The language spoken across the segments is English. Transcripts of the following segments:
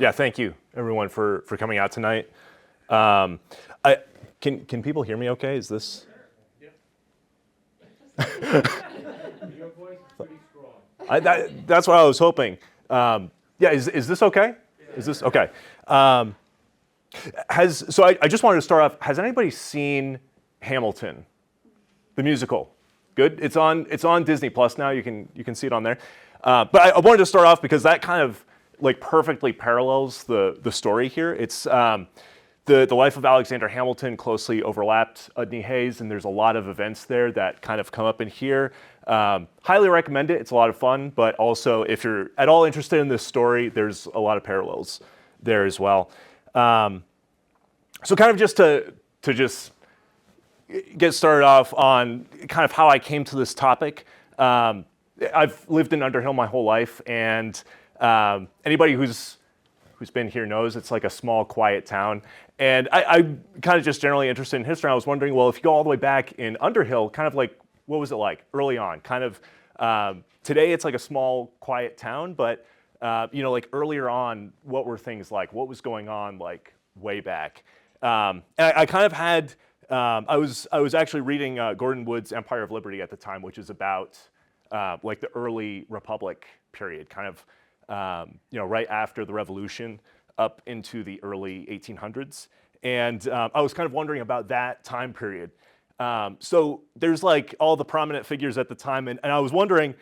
Yeah, thank you, everyone, for coming out tonight. Can people hear me okay? Is this? Your voice is pretty strong. That's what I was hoping. Yeah, is this okay? Is this okay? I just wanted to start off. Has anybody seen Hamilton, the musical? Good. It's on Disney Plus now. You can see it on there. But I wanted to start off because that kind of like perfectly parallels the story here. It's the life of Alexander Hamilton closely overlapped Udney Hay's, and there's a lot of events there that kind of come up in here. Highly recommend it. It's a lot of fun, but also if you're at all interested in this story, there's a lot of parallels there as well. So kind of just to just get started off on kind of how I came to this topic. I've lived in Underhill my whole life, and anybody who's been here knows it's like a small, quiet town. And I'm kind of just generally interested in history. I was wondering, well, if you go all the way back in Underhill, kind of like, what was it like early on? Kind of, today it's like a small, quiet town, but like earlier on, what were things like? What was going on like way back? And I kind of had, I was actually reading Gordon Wood's Empire of Liberty at the time, which is about like the early Republic period, kind of, right after the Revolution up into the early 1800s. And I was kind of wondering about that time period. So there's like all the prominent figures at the time. And I was wondering,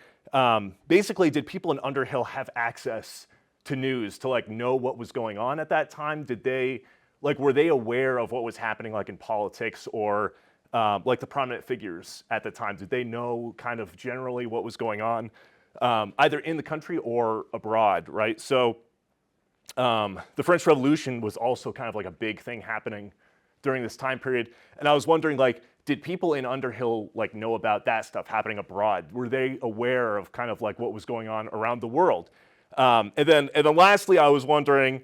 basically, did people in Underhill have access to news to like know what was going on at that time? Did they, like, were they aware of what was happening like in politics or like the prominent figures at the time? Did they know kind of generally what was going on either in the country or abroad, right? So the French Revolution was also kind of like a big thing happening during this time period. And I was wondering, like, did people in Underhill like know about that stuff happening abroad? Were they aware of kind of like what was going on around the world? And then lastly, I was wondering,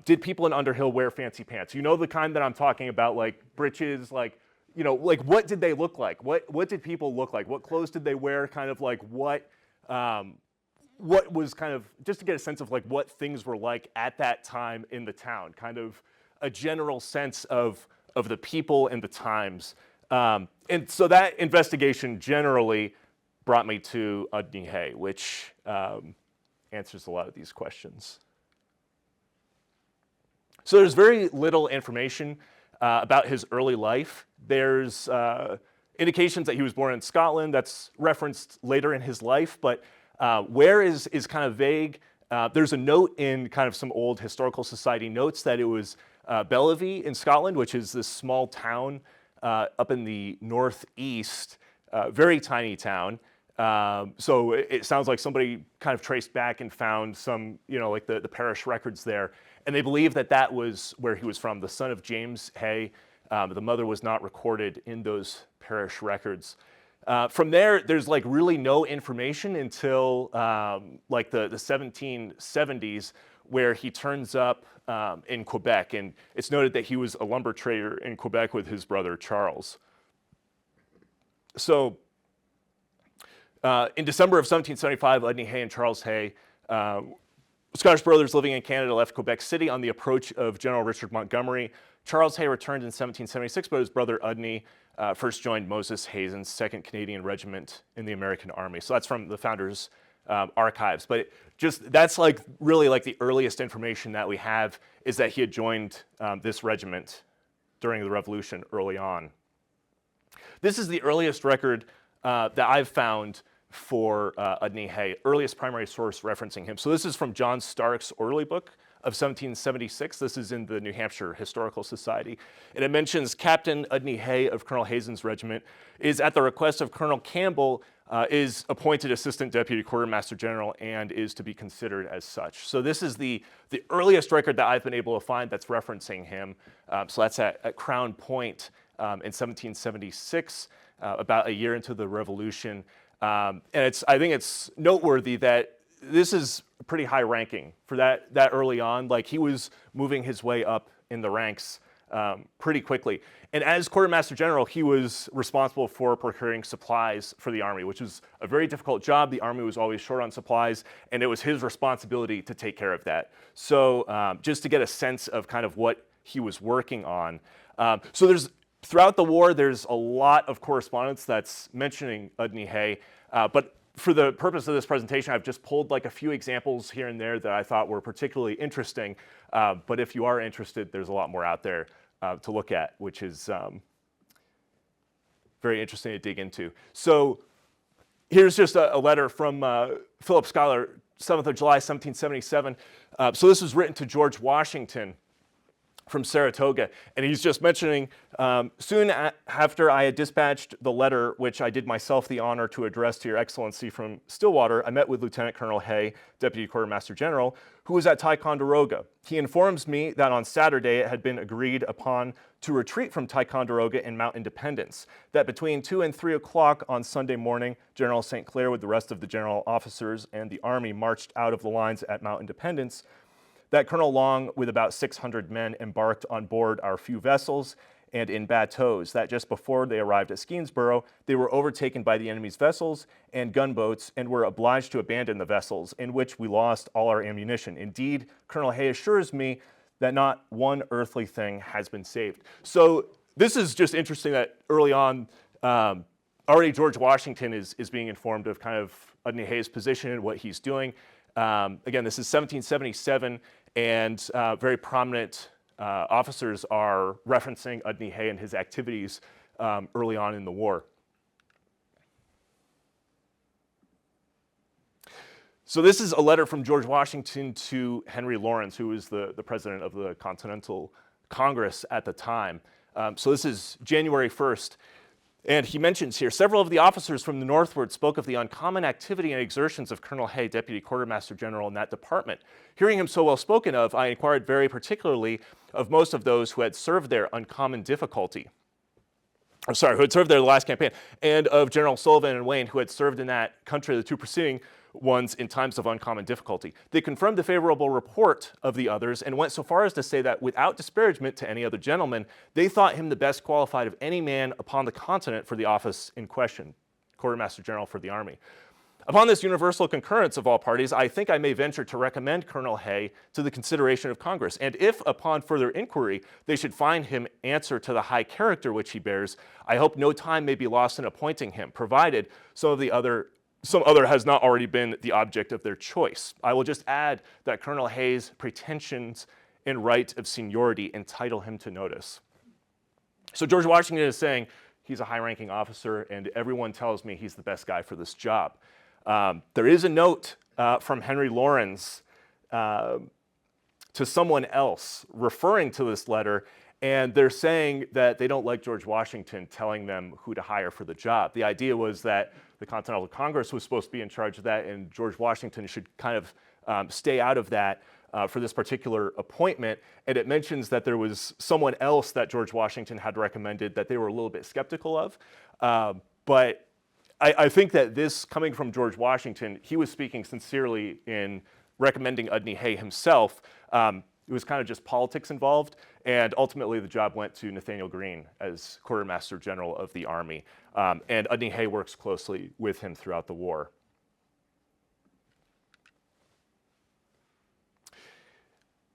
did people in Underhill wear fancy pants? You know, the kind that I'm talking about, like breeches, like, like what did they look like? What did people look like? What clothes did they wear? Kind of like what was kind of, just to get a sense of like what things were like at that time in the town, kind of a general sense of the people and the times. And so that investigation generally brought me to Udney Hay, which answers a lot of these questions. So there's very little information about his early life. There's indications that he was born in Scotland. That's referenced later in his life, but where is kind of vague. There's a note in kind of some old historical society notes that it was Bellevue in Scotland, which is this small town up in the northeast, very tiny town. So it sounds like somebody kind of traced back and found some, like the parish records there. And they believe that was where he was from, the son of James Hay. The mother was not recorded in those parish records. From there, there's like really no information until like the 1770s, where he turns up in Quebec. And it's noted that he was a lumber trader in Quebec with his brother Charles. So in December of 1775, Udney Hay and Charles Hay, Scottish brothers living in Canada, left Quebec City on the approach of General Richard Montgomery. Charles Hay returned in 1776, but his brother Udney first joined Moses Hazen's 2nd Canadian Regiment in the American Army. So that's from the founders' archives. But that's like really like the earliest information that we have is that he had joined this regiment during the Revolution early on. This is the earliest record that I've found for Udney Hay, earliest primary source referencing him. So this is from John Stark's Orderly Book of 1776. This is in the New Hampshire Historical Society. And it mentions Captain Udney Hay of Colonel Hazen's regiment is, at the request of Colonel Campbell, is appointed Assistant Deputy Quartermaster General and is to be considered as such. So this is the earliest record that I've been able to find that's referencing him. So that's at Crown Point in 1776, about a year into the Revolution. And I think it's noteworthy that this is pretty high ranking for that early on. Like, he was moving his way up in the ranks pretty quickly. And as Quartermaster General, he was responsible for procuring supplies for the Army, which was a very difficult job. The Army was always short on supplies, and it was his responsibility to take care of that. So just to get a sense of kind of what he was working on. Throughout the war, there's a lot of correspondence that's mentioning Udney Hay, but for the purpose of this presentation, I've just pulled like a few examples here and there that I thought were particularly interesting. But if you are interested, there's a lot more out there to look at, which is very interesting to dig into. So here's just a letter from Philip Schuyler, 7th of July, 1777. So this was written to George Washington from Saratoga, and he's just mentioning, soon after I had dispatched the letter which I did myself the honor to address to your excellency from Stillwater, I met with Lieutenant Colonel Hay, Deputy Quartermaster General, who was at Ticonderoga. He informs me that on Saturday it had been agreed upon to retreat from Ticonderoga and Mount Independence, that between 2 and 3 o'clock on Sunday morning, General St. Clair with the rest of the general officers and the Army marched out of the lines at Mount Independence, that Colonel Long, with about 600 men, embarked on board our few vessels and in bateaux, that just before they arrived at Skenesborough, they were overtaken by the enemy's vessels and gunboats and were obliged to abandon the vessels, in which we lost all our ammunition. Indeed, Colonel Hay assures me that not one earthly thing has been saved. So this is just interesting that early on, already George Washington is being informed of kind of Udney Hay's position and what he's doing. Again, this is 1777, and very prominent officers are referencing Udney Hay and his activities early on in the war. So this is a letter from George Washington to Henry Lawrence, who was the president of the Continental Congress at the time. So this is January 1st. And he mentions here, several of the officers from the northward spoke of the uncommon activity and exertions of Colonel Hay, Deputy Quartermaster General in that department. Hearing him so well spoken of, I inquired very particularly of most of those who had served there uncommon difficulty. Who had served there the last campaign, and of General Sullivan and Wayne, who had served in that country the two preceding ones in times of uncommon difficulty. They confirmed the favorable report of the others and went so far as to say that without disparagement to any other gentleman, they thought him the best qualified of any man upon the continent for the office in question, Quartermaster General for the Army. Upon this universal concurrence of all parties, I think I may venture to recommend Colonel Hay to the consideration of Congress, and if upon further inquiry they should find him answer to the high character which he bears, I hope no time may be lost in appointing him, provided some other has not already been the object of their choice. I will just add that Colonel Hay's pretensions and right of seniority entitle him to notice. So George Washington is saying he's a high-ranking officer, and everyone tells me he's the best guy for this job. There is a note from Henry Lawrence to someone else referring to this letter, and they're saying that they don't like George Washington telling them who to hire for the job. The idea was that the Continental Congress was supposed to be in charge of that, and George Washington should kind of stay out of that for this particular appointment. And it mentions that there was someone else that George Washington had recommended that they were a little bit skeptical of. But I think that this, coming from George Washington, he was speaking sincerely in recommending Udney Hay himself. It was kind of just politics involved, and ultimately the job went to Nathaniel Greene as Quartermaster General of the Army. And Udney Hay works closely with him throughout the war.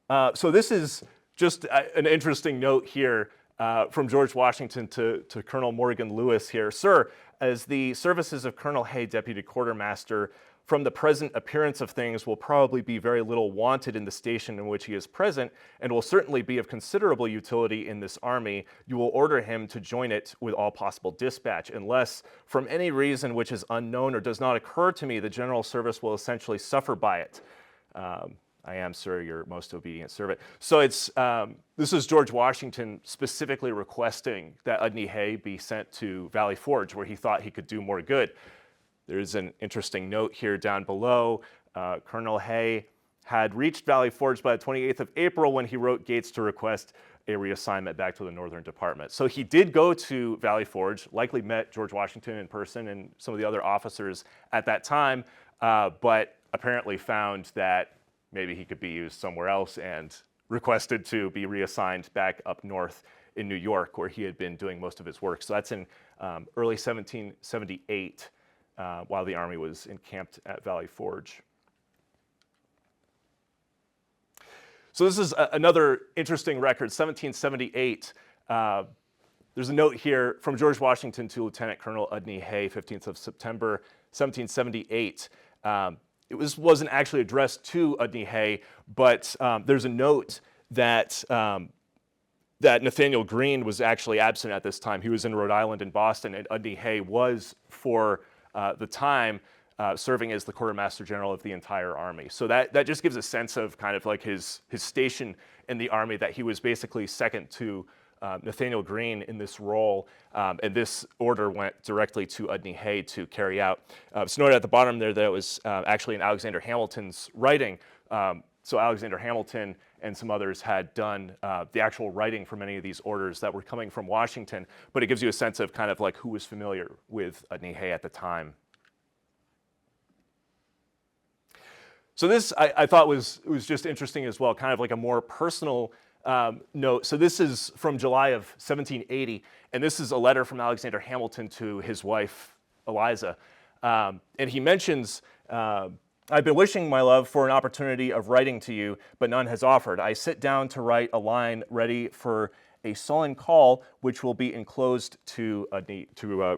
So this is just an interesting note here from George Washington to Colonel Morgan Lewis here. Sir, as the services of Colonel Hay, Deputy Quartermaster, from the present appearance of things will probably be very little wanted in the station in which he is present, and will certainly be of considerable utility in this army, you will order him to join it with all possible dispatch, unless from any reason which is unknown or does not occur to me, the general service will essentially suffer by it. I am, sir, your most obedient servant. So this is George Washington specifically requesting that Udney Hay be sent to Valley Forge, where he thought he could do more good. There's an interesting note here down below. Colonel Hay had reached Valley Forge by the 28th of April when he wrote Gates to request a reassignment back to the Northern Department. So he did go to Valley Forge, likely met George Washington in person and some of the other officers at that time, but apparently found that maybe he could be used somewhere else and requested to be reassigned back up north in New York, where he had been doing most of his work. So that's in early 1778, while the Army was encamped at Valley Forge. So this is another interesting record, 1778. There's a note here from George Washington to Lieutenant Colonel Udney Hay, 15th of September, 1778. It wasn't actually addressed to Udney Hay, but there's a note that that Nathaniel Greene was actually absent at this time. He was in Rhode Island and Boston, and Udney Hay was, for the time, serving as the Quartermaster General of the entire Army. So that just gives a sense of kind of like his station in the Army, that he was basically second to Nathaniel Greene in this role, and this order went directly to Udney Hay to carry out. It's noted at the bottom there that it was actually in Alexander Hamilton's writing. So Alexander Hamilton and some others had done the actual writing for many of these orders that were coming from Washington, but it gives you a sense of kind of like who was familiar with Udney Hay at the time. So this I thought was just interesting as well, kind of like a more personal note. So this is from July of 1780, and this is a letter from Alexander Hamilton to his wife, Eliza. And he mentions, I've been wishing, my love, for an opportunity of writing to you, but none has offered. I sit down to write a line ready for a sullen call, which will be enclosed to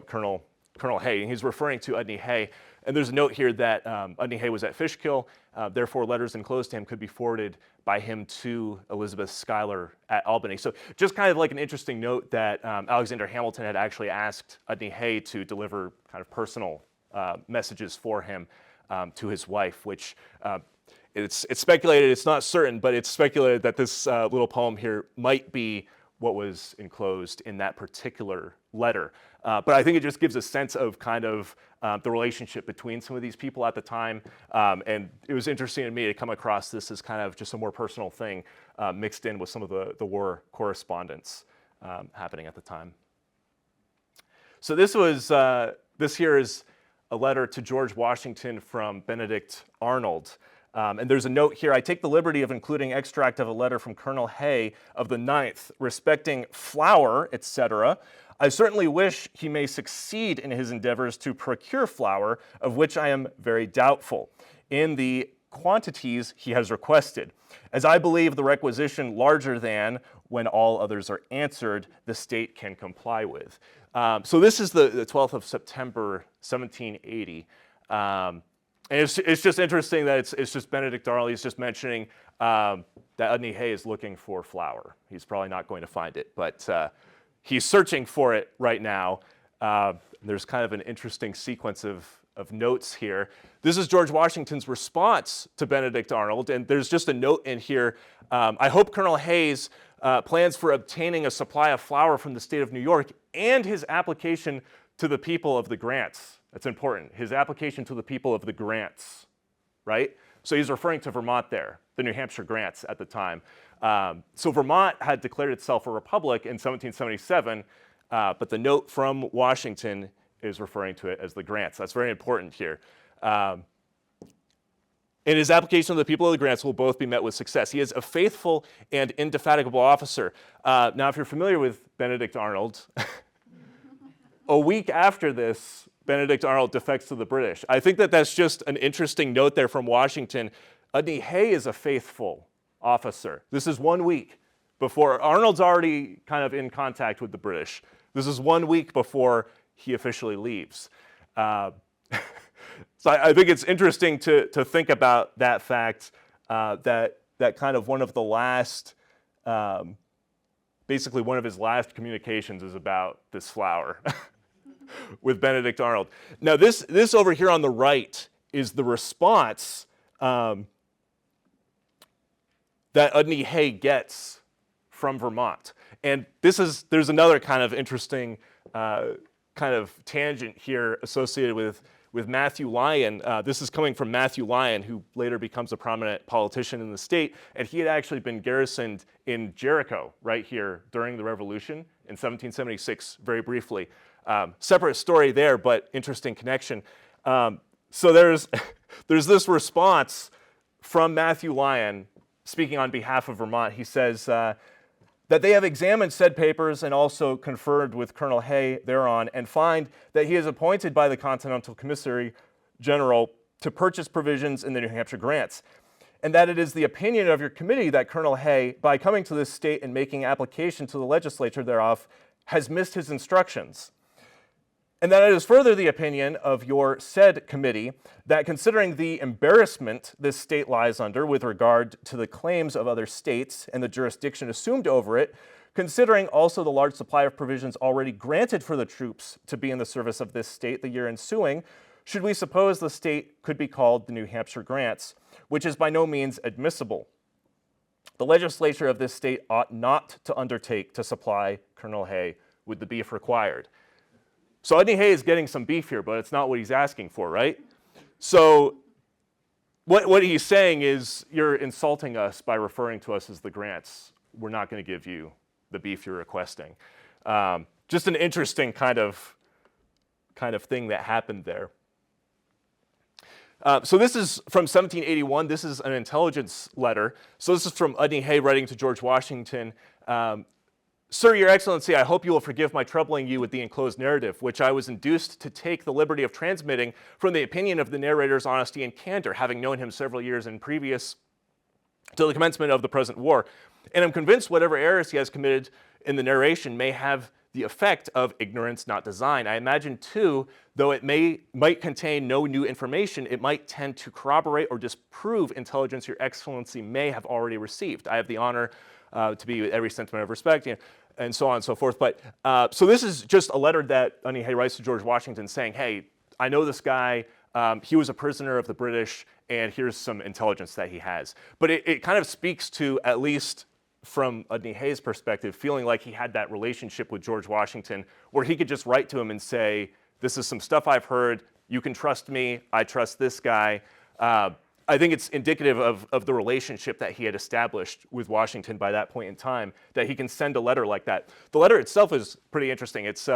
Colonel Hay. And he's referring to Udney Hay. And there's a note here that Udney Hay was at Fishkill, therefore letters enclosed to him could be forwarded by him to Elizabeth Schuyler at Albany. So just kind of like an interesting note that Alexander Hamilton had actually asked Udney Hay to deliver kind of personal messages for him to his wife, which it's speculated, it's not certain, but it's speculated that this little poem here might be what was enclosed in that particular letter. But I think it just gives a sense of kind of the relationship between some of these people at the time. And it was interesting to me to come across this as kind of just a more personal thing mixed in with some of the war correspondence happening at the time. So this here is a letter to George Washington from Benedict Arnold. And there's a note here. I take the liberty of including extract of a letter from Colonel Hay of the 9th respecting flour, etc. I certainly wish he may succeed in his endeavors to procure flour, of which I am very doubtful, in the quantities he has requested, as I believe the requisition larger than, when all others are answered, the state can comply with. So this is the 12th of September, 1780. And it's just interesting that it's just Benedict Arnold. He's just mentioning that Udney Hay is looking for flour. He's probably not going to find it, but he's searching for it right now. There's kind of an interesting sequence of notes here. This is George Washington's response to Benedict Arnold, and there's just a note in here. I hope Colonel Hay's plans for obtaining a supply of flour from the state of New York and his application to the people of the grants. That's important. His application to the people of the grants, right? So he's referring to Vermont there, the New Hampshire grants at the time. So Vermont had declared itself a republic in 1777, but the note from Washington is referring to it as the grants. That's very important here. And his application to the people of the grants will both be met with success. He is a faithful and indefatigable officer. Now, if you're familiar with Benedict Arnold, a week after this, Benedict Arnold defects to the British. I think that that's just an interesting note there from Washington. Udney Hay is a faithful officer. This is 1 week before Arnold's already kind of in contact with the British. This is 1 week before he officially leaves. So I think it's interesting to think about that fact, that kind of one of the last, basically one of his last communications is about this flour with Benedict Arnold. Now this over here on the right is the response that Udney Hay gets from Vermont. And there's another kind of interesting kind of tangent here associated with Matthew Lyon. This is coming from Matthew Lyon, who later becomes a prominent politician in the state, and he had actually been garrisoned in Jericho right here during the Revolution in 1776, very briefly. Separate story there, but interesting connection. So there's this response from Matthew Lyon speaking on behalf of Vermont, he says that they have examined said papers and also conferred with Colonel Hay thereon and find that he is appointed by the Continental Commissary General to purchase provisions in the New Hampshire grants, and that it is the opinion of your committee that Colonel Hay, by coming to this state and making application to the legislature thereof, has missed his instructions. And that it is further the opinion of your said committee that considering the embarrassment this state lies under with regard to the claims of other states and the jurisdiction assumed over it, considering also the large supply of provisions already granted for the troops to be in the service of this state the year ensuing, should we suppose the state could be called the New Hampshire grants, which is by no means admissible. The legislature of this state ought not to undertake to supply Colonel Hay with the beef required. So Udney Hay is getting some beef here, but it's not what he's asking for, right? So what he's saying is, you're insulting us by referring to us as the grants. We're not going to give you the beef you're requesting. Just an interesting kind of thing that happened there. So this is from 1781. This is an intelligence letter. So this is from Udney Hay writing to George Washington. Sir, Your Excellency, I hope you will forgive my troubling you with the enclosed narrative, which I was induced to take the liberty of transmitting from the opinion of the narrator's honesty and candor, having known him several years in previous to the commencement of the present war. And I'm convinced whatever errors he has committed in the narration may have the effect of ignorance, not design. I imagine, too, though it might contain no new information, it might tend to corroborate or disprove intelligence Your Excellency may have already received. I have the honor to be with every sentiment of respect, and so on and so forth. But so this is just a letter that Udney Hay writes to George Washington saying, hey, I know this guy. He was a prisoner of the British, and here's some intelligence that he has. But it kind of speaks to, at least from Udney Hay's perspective, feeling like he had that relationship with George Washington where he could just write to him and say, this is some stuff I've heard. You can trust me. I trust this guy. I think it's indicative of the relationship that he had established with Washington by that point in time, that he can send a letter like that. The letter itself is pretty interesting. This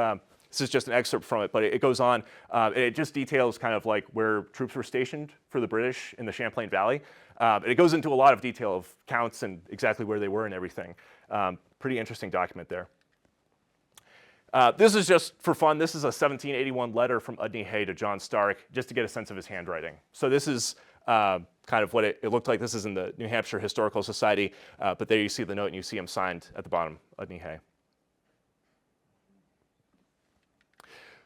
is just an excerpt from it, but it goes on. And it just details kind of like where troops were stationed for the British in the Champlain Valley. And it goes into a lot of detail of counts and exactly where they were and everything. Pretty interesting document there. This is just for fun. This is a 1781 letter from Udney Hay to John Stark, just to get a sense of his handwriting. So this is kind of what it looked like. This is in the New Hampshire Historical Society, but there you see the note and you see him signed at the bottom, Udney Hay.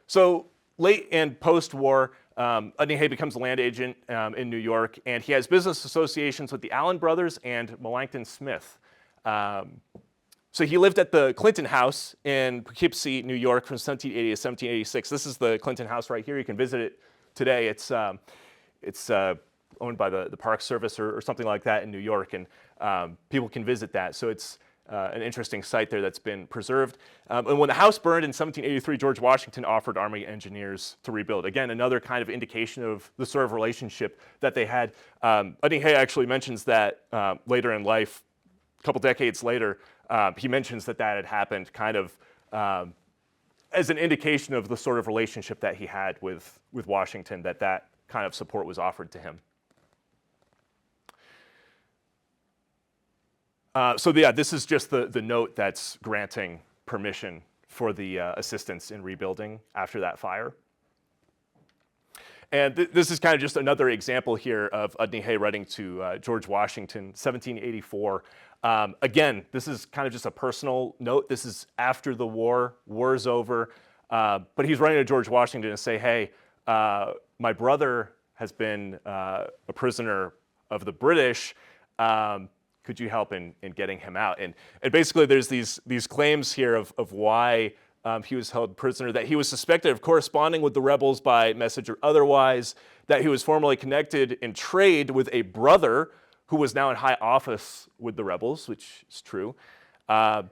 So late and post-war, Udney Hay becomes a land agent in New York, and he has business associations with the Allen brothers and Melancton Smith. So he lived at the Clinton House in Poughkeepsie, New York from 1780 to 1786. This is the Clinton House right here. You can visit it today. It's owned by the Park Service or something like that in New York, and people can visit that. So it's an interesting site there that's been preserved. And when the house burned in 1783, George Washington offered Army engineers to rebuild. Again, another kind of indication of the sort of relationship that they had. Udney Hay actually mentions that later in life, a couple decades later, he mentions that had happened kind of as an indication of the sort of relationship that he had with Washington, that kind of support was offered to him. So yeah, this is just the note that's granting permission for the assistance in rebuilding after that fire. And this is kind of just another example here of Udney Hay writing to George Washington, 1784. Again, this is kind of just a personal note. This is after the war's over. But he's writing to George Washington to say, hey, my brother has been a prisoner of the British. Could you help in getting him out? And basically there's these claims here of why he was held prisoner, that he was suspected of corresponding with the rebels by message or otherwise, that he was formerly connected in trade with a brother who was now in high office with the rebels, which is true, that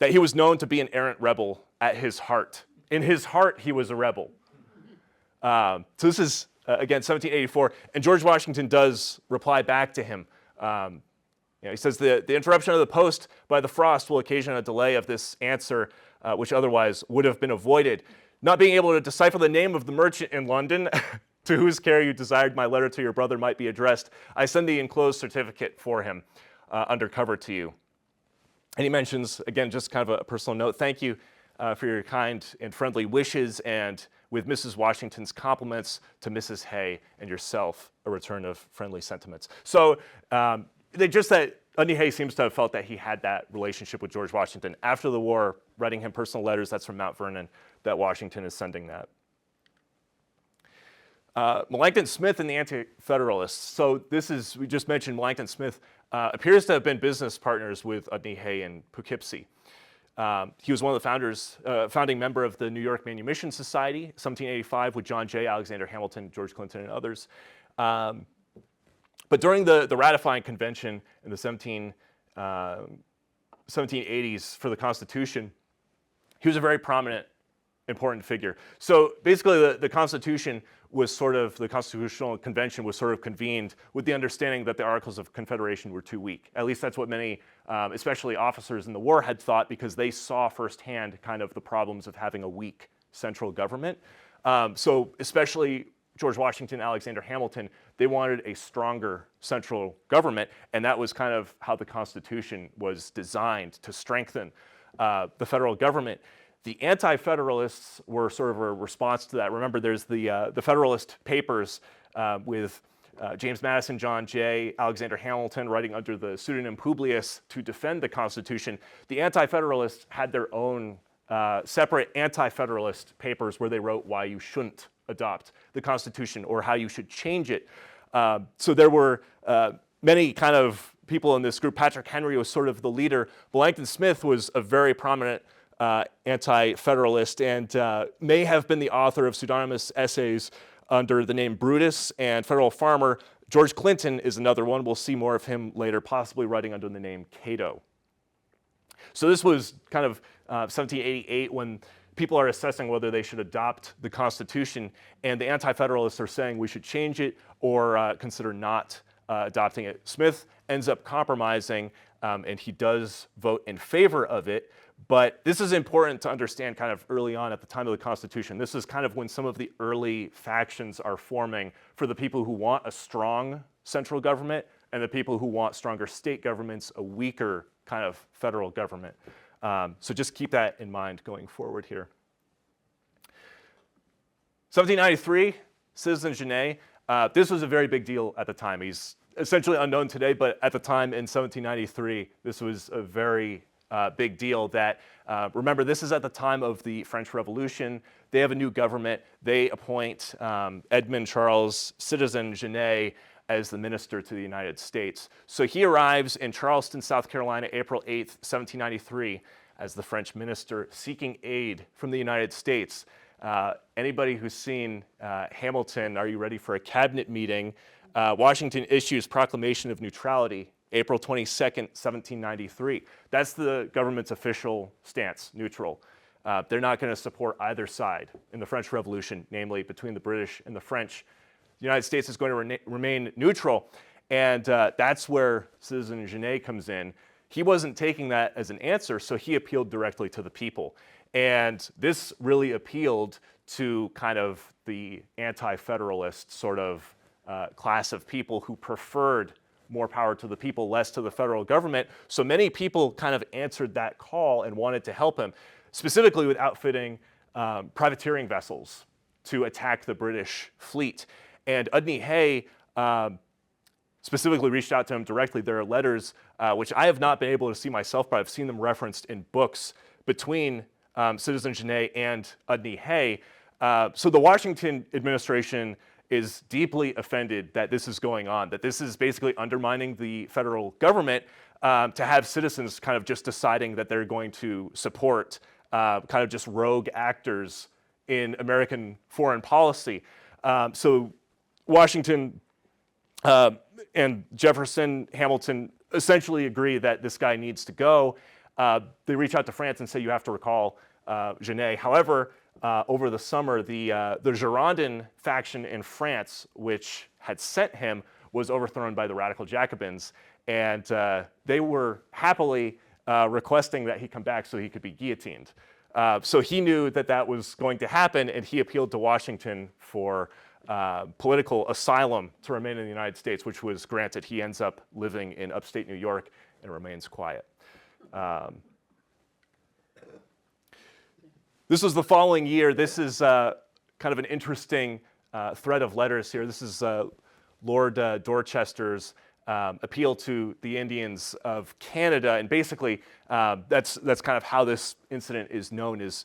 he was known to be an errant rebel at his heart. In his heart, he was a rebel. So this is, again, 1784, and George Washington does reply back to him. He says, the interruption of the post by the frost will occasion a delay of this answer, which otherwise would have been avoided. Not being able to decipher the name of the merchant in London, to whose care you desired my letter to your brother might be addressed, I send the enclosed certificate for him. undercover to you. And he mentions, again, just kind of a personal note, thank you for your kind and friendly wishes, and with Mrs. Washington's compliments to Mrs. Hay and yourself, a return of friendly sentiments. So that Udney Hay seems to have felt that he had that relationship with George Washington. After the war, writing him personal letters, that's from Mount Vernon, that Washington is sending that. Melancthon Smith and the Anti-Federalists. So we just mentioned Melancthon Smith appears to have been business partners with Udney Hay in Poughkeepsie. He was one of the founding member of the New York Manumission Society, 1785, with John Jay, Alexander Hamilton, George Clinton, and others. But during the ratifying convention in the 1780s for the Constitution, he was a very prominent, important figure. So basically, the Constitution was the Constitutional Convention was sort of convened with the understanding that the Articles of Confederation were too weak. At least that's what many, especially officers in the war, had thought, because they saw firsthand kind of the problems of having a weak central government. So especially George Washington, Alexander Hamilton, they wanted a stronger central government, and that was kind of how the Constitution was designed, to strengthen the federal government. The Anti-Federalists were sort of a response to that. Remember, there's the Federalist Papers with James Madison, John Jay, Alexander Hamilton writing under the pseudonym Publius to defend the Constitution. The Anti-Federalists had their own separate Anti-Federalist papers where they wrote why you shouldn't adopt the Constitution or how you should change it. So there were many kind of people in this group. Patrick Henry was sort of the leader. Melancthon Smith was a very prominent Anti-Federalist and may have been the author of pseudonymous essays under the name Brutus and Federal Farmer. George Clinton is another one. We'll see more of him later, possibly writing under the name Cato. So this was kind of 1788 when people are assessing whether they should adopt the Constitution, and the Anti-Federalists are saying we should change it or consider not adopting it. Smith ends up compromising, and he does vote in favor of it. But this is important to understand kind of early on at the time of the Constitution. This is kind of when some of the early factions are forming for the people who want a strong central government and the people who want stronger state governments, a weaker kind of federal government. So just keep that in mind going forward here. 1793, Citizen Genet. This was a very big deal at the time. He's essentially unknown today, but at the time in 1793, this was a very big deal. That remember, this is at the time of the French Revolution. They have a new government. They appoint Edmund Charles Citizen Genet as the minister to the United States. So he arrives in Charleston, South Carolina, April 8th, 1793, as the French minister, seeking aid from the United States. Anybody who's seen Hamilton, Are You Ready for a Cabinet Meeting? Washington issues Proclamation of Neutrality, April 22nd, 1793. That's the government's official stance, neutral. They're not going to support either side in the French Revolution, namely between the British and the French. The United States is going to remain neutral, and that's where Citizen Genet comes in. He wasn't taking that as an answer, so he appealed directly to the people. And this really appealed to kind of the anti-federalist sort of class of people who preferred more power to the people, less to the federal government. So many people kind of answered that call and wanted to help him, specifically with outfitting privateering vessels to attack the British fleet. And Udney Hay specifically reached out to him directly. There are letters, which I have not been able to see myself, but I've seen them referenced in books between Citizen Genet and Udney Hay. So the Washington administration is deeply offended that this is going on, that this is basically undermining the federal government, to have citizens kind of just deciding that they're going to support kind of just rogue actors in American foreign policy. So Washington and Jefferson, Hamilton essentially agree that this guy needs to go. They reach out to France and say you have to recall Genet. However, over the summer, the Girondin faction in France, which had sent him, was overthrown by the radical Jacobins, and they were happily requesting that he come back so he could be guillotined. So he knew that that was going to happen, and he appealed to Washington for political asylum to remain in the United States, which was granted. He ends up living in upstate New York and remains quiet. This was the following year. This is kind of an interesting thread of letters here. This is Lord Dorchester's appeal to the Indians of Canada, and basically that's kind of how this incident is known as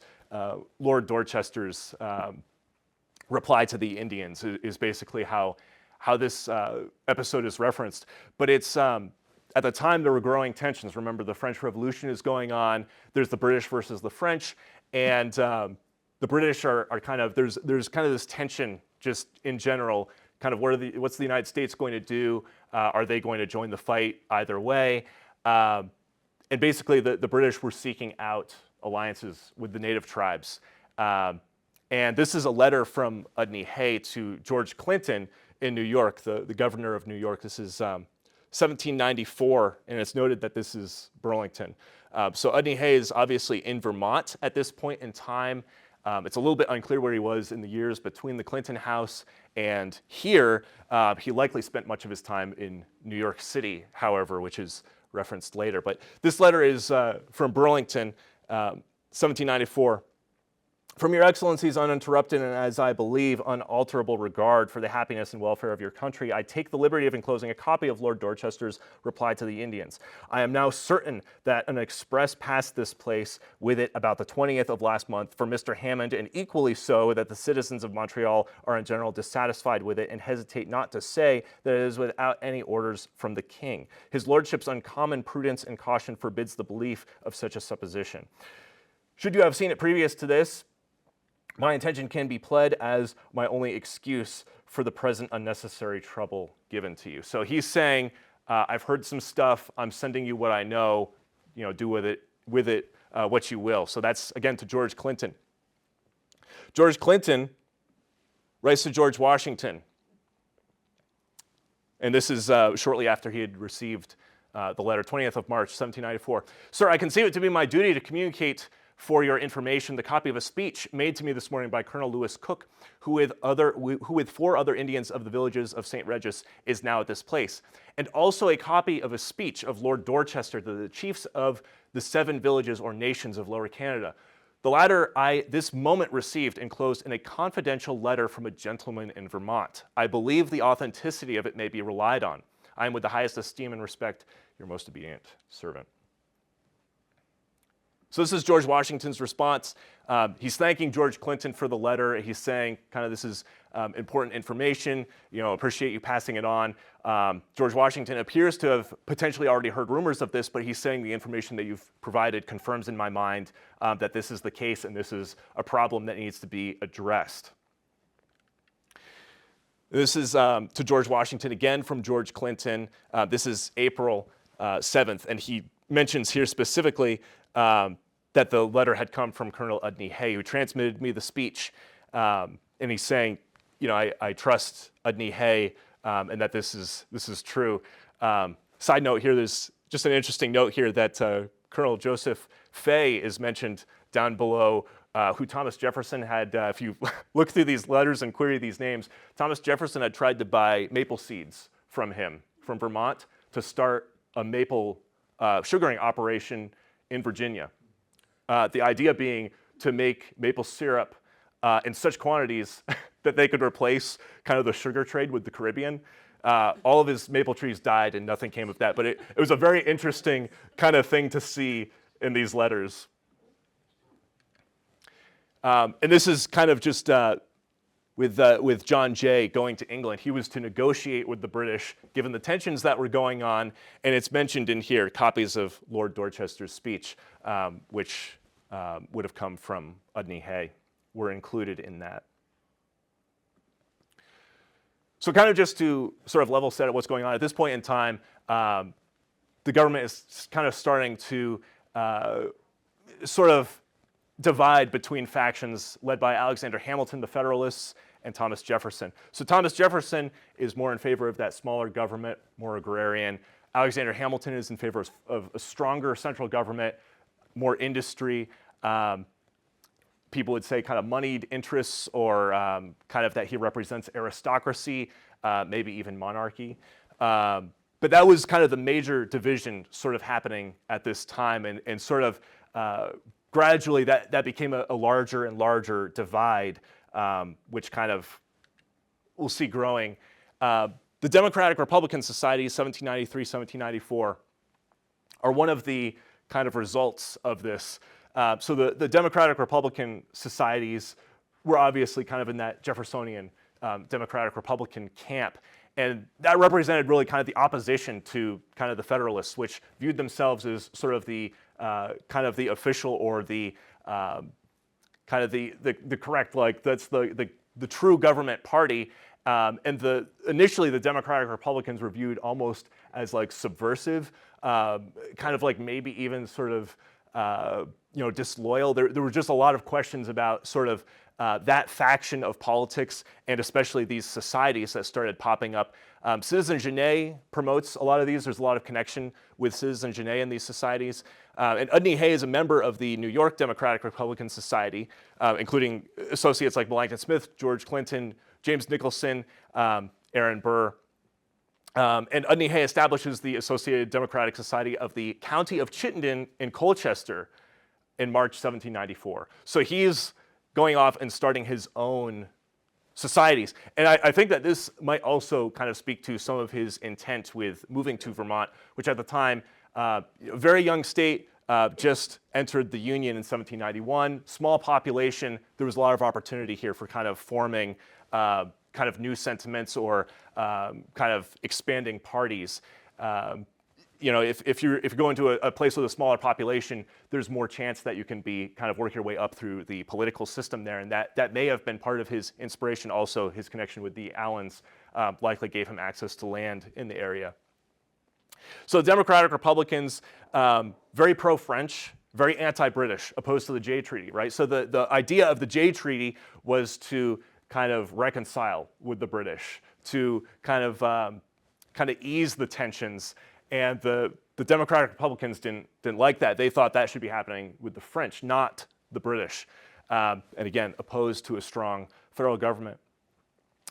Lord Dorchester's reply to the Indians is basically how this episode is referenced. But it's at the time there were growing tensions. Remember, the French Revolution is going on. There's the British versus the French, and the British are kind of there's kind of this tension just in general. Kind of what's the United States going to do? Are they going to join the fight either way? And basically, the British were seeking out alliances with the native tribes. And this is a letter from Udney Hay to George Clinton in New York, the governor of New York. This is 1794, and it's noted that this is Burlington. So Udney Hay is obviously in Vermont at this point in time. It's a little bit unclear where he was in the years between the Clinton house and here. He likely spent much of his time in New York City, however, which is referenced later. But this letter is from Burlington, 1794. From your excellency's uninterrupted and, as I believe, unalterable regard for the happiness and welfare of your country, I take the liberty of enclosing a copy of Lord Dorchester's reply to the Indians. I am now certain that an express passed this place with it about the 20th of last month for Mr. Hammond, and equally so that the citizens of Montreal are in general dissatisfied with it and hesitate not to say that it is without any orders from the king. His lordship's uncommon prudence and caution forbids the belief of such a supposition. Should you have seen it previous to this, my intention can be pled as my only excuse for the present unnecessary trouble given to you. So he's saying, I've heard some stuff. I'm sending you what I know. Do with it what you will. So that's again to George Clinton. George Clinton writes to George Washington, and this is shortly after he had received the letter, 20th of March, 1794. Sir, I conceive it to be my duty to communicate for your information the copy of a speech made to me this morning by Colonel Lewis Cook, who with 4 other Indians of the villages of St. Regis is now at this place, and also a copy of a speech of Lord Dorchester to the chiefs of the 7 villages or nations of Lower Canada. The latter I this moment received enclosed in a confidential letter from a gentleman in Vermont. I believe the authenticity of it may be relied on. I am with the highest esteem and respect, your most obedient servant. So this is George Washington's response. He's thanking George Clinton for the letter. He's saying, kind of, this is important information. Appreciate you passing it on. George Washington appears to have potentially already heard rumors of this, but he's saying the information that you've provided confirms in my mind that this is the case and this is a problem that needs to be addressed. This is to George Washington again from George Clinton. This is April 7th, and he mentions here specifically that the letter had come from Colonel Udney Hay, who transmitted me the speech. And he's saying, I trust Udney Hay and that this is true. Side note here, there's just an interesting note here that Colonel Joseph Fay is mentioned down below, who Thomas Jefferson had, if you look through these letters and query these names, Thomas Jefferson had tried to buy maple seeds from him, from Vermont, to start a maple sugaring operation in Virginia. The idea being to make maple syrup in such quantities that they could replace kind of the sugar trade with the Caribbean. All of his maple trees died and nothing came of that. But it was a very interesting kind of thing to see in these letters. And this is kind of just with John Jay going to England. He was to negotiate with the British, given the tensions that were going on, and it's mentioned in here, copies of Lord Dorchester's speech, which would have come from Udney Hay, were included in that. So kind of just to sort of level set what's going on at this point in time, the government is kind of starting to sort of divide between factions led by Alexander Hamilton, the Federalists, and Thomas Jefferson. So Thomas Jefferson is more in favor of that smaller government, more agrarian. Alexander Hamilton is in favor of a stronger central government, more industry. people would say kind of moneyed interests, or kind of that he represents aristocracy, maybe even monarchy. But that was kind of the major division sort of happening at this time, and sort of gradually that became a larger and larger divide, which kind of we'll see growing. The Democratic Republican Societies, 1793, 1794, are one of the kind of results of this. So the Democratic Republican Societies were obviously kind of in that Jeffersonian Democratic Republican camp. And that represented really kind of the opposition to kind of the Federalists, which viewed themselves as sort of the kind of the official, or the kind of the correct, like that's the true government party. And initially the Democratic Republicans were viewed almost as like subversive, kind of like maybe even sort of disloyal. There were just a lot of questions about sort of that faction of politics, and especially these societies that started popping up. Citizen Genet promotes a lot of these. There's a lot of connection with Citizen Genet in these societies. And Udney Hay is a member of the New York Democratic Republican Society, including associates like Melancton Smith, George Clinton, James Nicholson, Aaron Burr. And Udney Hay establishes the Associated Democratic Society of the County of Chittenden in Colchester in March 1794. So he's going off and starting his own societies. And I think that this might also kind of speak to some of his intent with moving to Vermont, which at the time, a very young state, just entered the Union in 1791, small population. There was a lot of opportunity here for kind of forming kind of new sentiments, or kind of expanding parties. If you're going to a place with a smaller population, there's more chance that you can be kind of work your way up through the political system there, and that may have been part of his inspiration. Also, his connection with the Allens likely gave him access to land in the area. So the Democratic Republicans, very pro-French, very anti-British, opposed to the Jay Treaty, right? So the idea of the Jay Treaty was to kind of reconcile with the British, to kind of ease the tensions. And the Democratic Republicans didn't like that. They thought that should be happening with the French, not the British. And again, opposed to a strong federal government.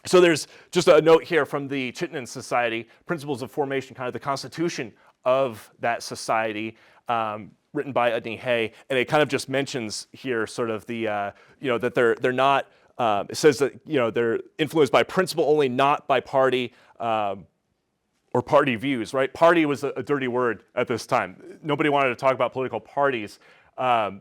So there's just a note here from the Chittenden Society, Principles of Formation, kind of the constitution of that society, written by Udney Hay. And it kind of just mentions here sort of the, that they're not, it says that, they're influenced by principle only, not by party, or party views, right? Party was a dirty word at this time. Nobody wanted to talk about political parties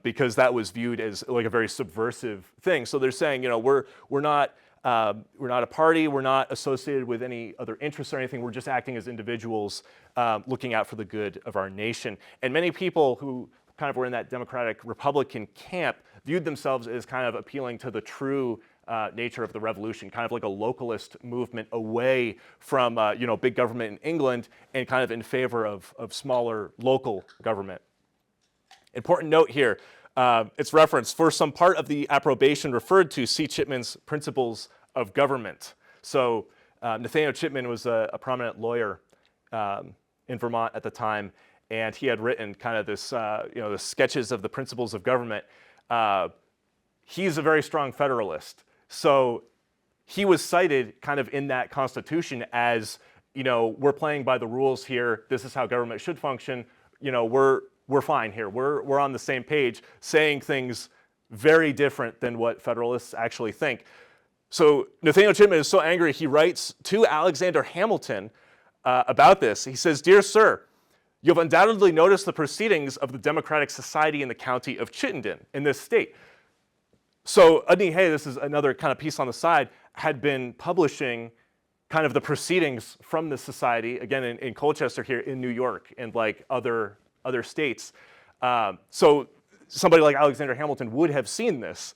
because that was viewed as like a very subversive thing. So they're saying, we're not a party, we're not associated with any other interests or anything, we're just acting as individuals looking out for the good of our nation. And many people who kind of were in that Democratic Republican camp viewed themselves as kind of appealing to the true nature of the revolution, kind of like a localist movement away from big government in England, and kind of in favor of smaller local government. Important note here, it's referenced, for some part of the approbation referred to, see Chipman's Principles of Government. So Nathaniel Chipman was a prominent lawyer in Vermont at the time, and he had written kind of this, the sketches of the Principles of Government. He's a very strong Federalist. So he was cited kind of in that Constitution as, we're playing by the rules here. This is how government should function. We're fine here. We're on the same page, saying things very different than what Federalists actually think. So Nathaniel Chipman is so angry, he writes to Alexander Hamilton about this. He says, "Dear Sir, you have undoubtedly noticed the proceedings of the Democratic Society in the county of Chittenden in this state." So Udney Hay, this is another kind of piece on the side, had been publishing kind of the proceedings from the society, again in Colchester here in New York, and like other states. So somebody like Alexander Hamilton would have seen this.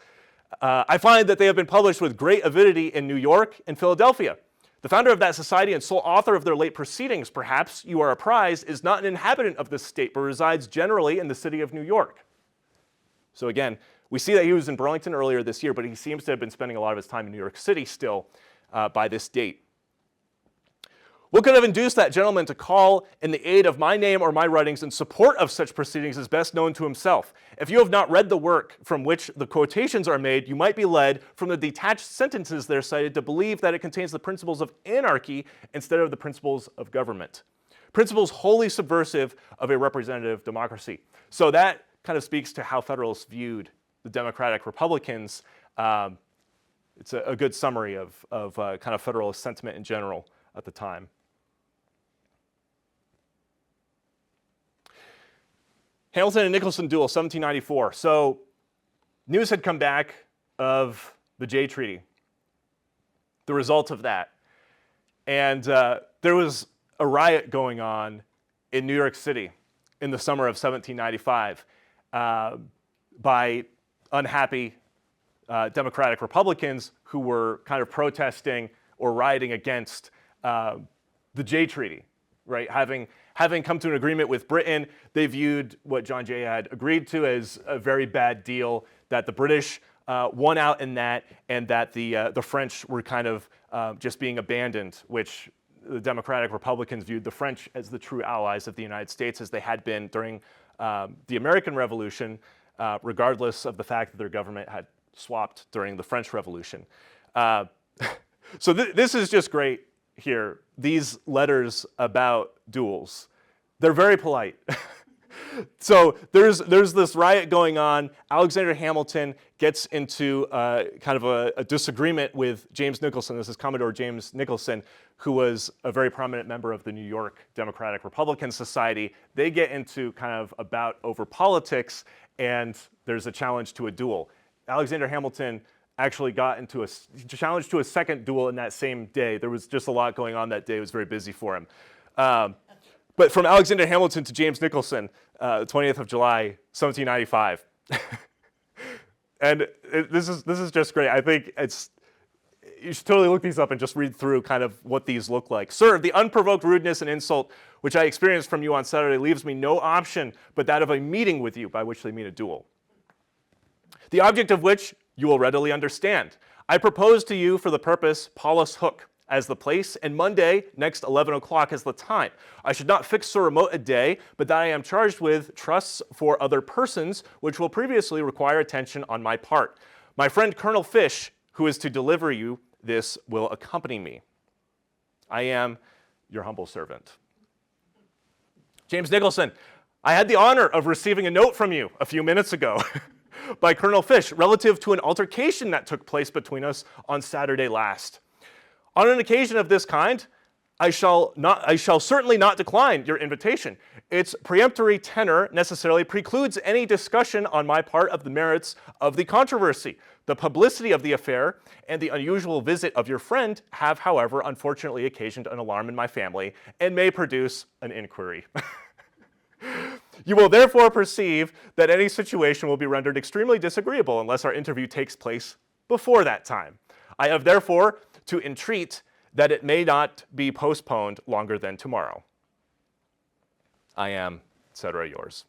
"I find that they have been published with great avidity in New York and Philadelphia. The founder of that society and sole author of their late proceedings, perhaps you are apprised, is not an inhabitant of this state, but resides generally in the city of New York." So again, we see that he was in Burlington earlier this year, but he seems to have been spending a lot of his time in New York City still by this date. What could have induced that gentleman to call in the aid of my name or my writings in support of such proceedings is best known to himself. If you have not read the work from which the quotations are made, you might be led, from the detached sentences there cited, to believe that it contains the principles of anarchy instead of the principles of government. Principles wholly subversive of a representative democracy. So that kind of speaks to how Federalists viewed the Democratic Republicans. It's a good summary of kind of Federalist sentiment in general at the time. Hamilton and Nicholson duel, 1794. So news had come back of the Jay Treaty, the result of that. And there was a riot going on in New York City in the summer of 1795 by unhappy Democratic Republicans who were kind of protesting or rioting against the Jay Treaty, right? Having come to an agreement with Britain, they viewed what John Jay had agreed to as a very bad deal, that the British won out in that, and that the French were kind of just being abandoned, which the Democratic Republicans viewed the French as the true allies of the United States, as they had been during the American Revolution, regardless of the fact that their government had swapped during the French Revolution. So this is just great here. These letters about duels, they're very polite. So there's this riot going on. Alexander Hamilton gets into kind of a disagreement with James Nicholson. This is Commodore James Nicholson, who was a very prominent member of the New York Democratic Republican Society. They get into kind of a bout over politics, and there's a challenge to a duel. Alexander Hamilton actually got into a challenge to a second duel in that same day. There was just a lot going on that day. It was very busy for him. But from Alexander Hamilton to James Nicholson, 20th of July, 1795. And this is just great. I think you should totally look these up and just read through kind of what these look like. Sir, the unprovoked rudeness and insult which I experienced from you on Saturday leaves me no option but that of a meeting with you, by which they mean a duel. The object of which you will readily understand. I propose to you for the purpose Paulus Hook as the place, and Monday next 11 o'clock as the time. I should not fix so remote a day, but that I am charged with trusts for other persons, which will previously require attention on my part. My friend Colonel Fish, who is to deliver you this, will accompany me. I am your humble servant. James Nicholson, I had the honor of receiving a note from you a few minutes ago by Colonel Fish relative to an altercation that took place between us on Saturday last. On an occasion of this kind, I shall certainly not decline your invitation. Its peremptory tenor necessarily precludes any discussion on my part of the merits of the controversy. The publicity of the affair and the unusual visit of your friend have, however, unfortunately occasioned an alarm in my family and may produce an inquiry. You will therefore perceive that any situation will be rendered extremely disagreeable unless our interview takes place before that time. I have therefore to entreat that it may not be postponed longer than tomorrow. I am, etc., yours.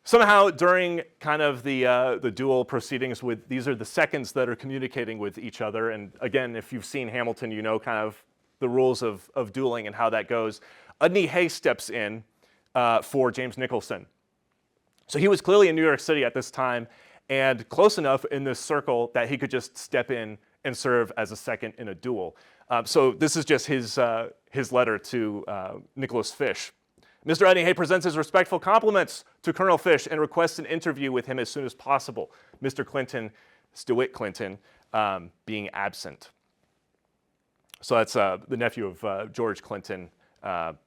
Somehow during kind of the duel proceedings, these are the seconds that are communicating with each other. And again, if you've seen Hamilton, you know kind of the rules of dueling and how that goes. Udney Hay steps in for James Nicholson. So he was clearly in New York City at this time and close enough in this circle that he could just step in and serve as a second in a duel. So this is just his letter to Nicholas Fish. Mr. Udney Hay presents his respectful compliments to Colonel Fish and requests an interview with him as soon as possible. Mr. Clinton, DeWitt Clinton, being absent. So that's the nephew of George Clinton,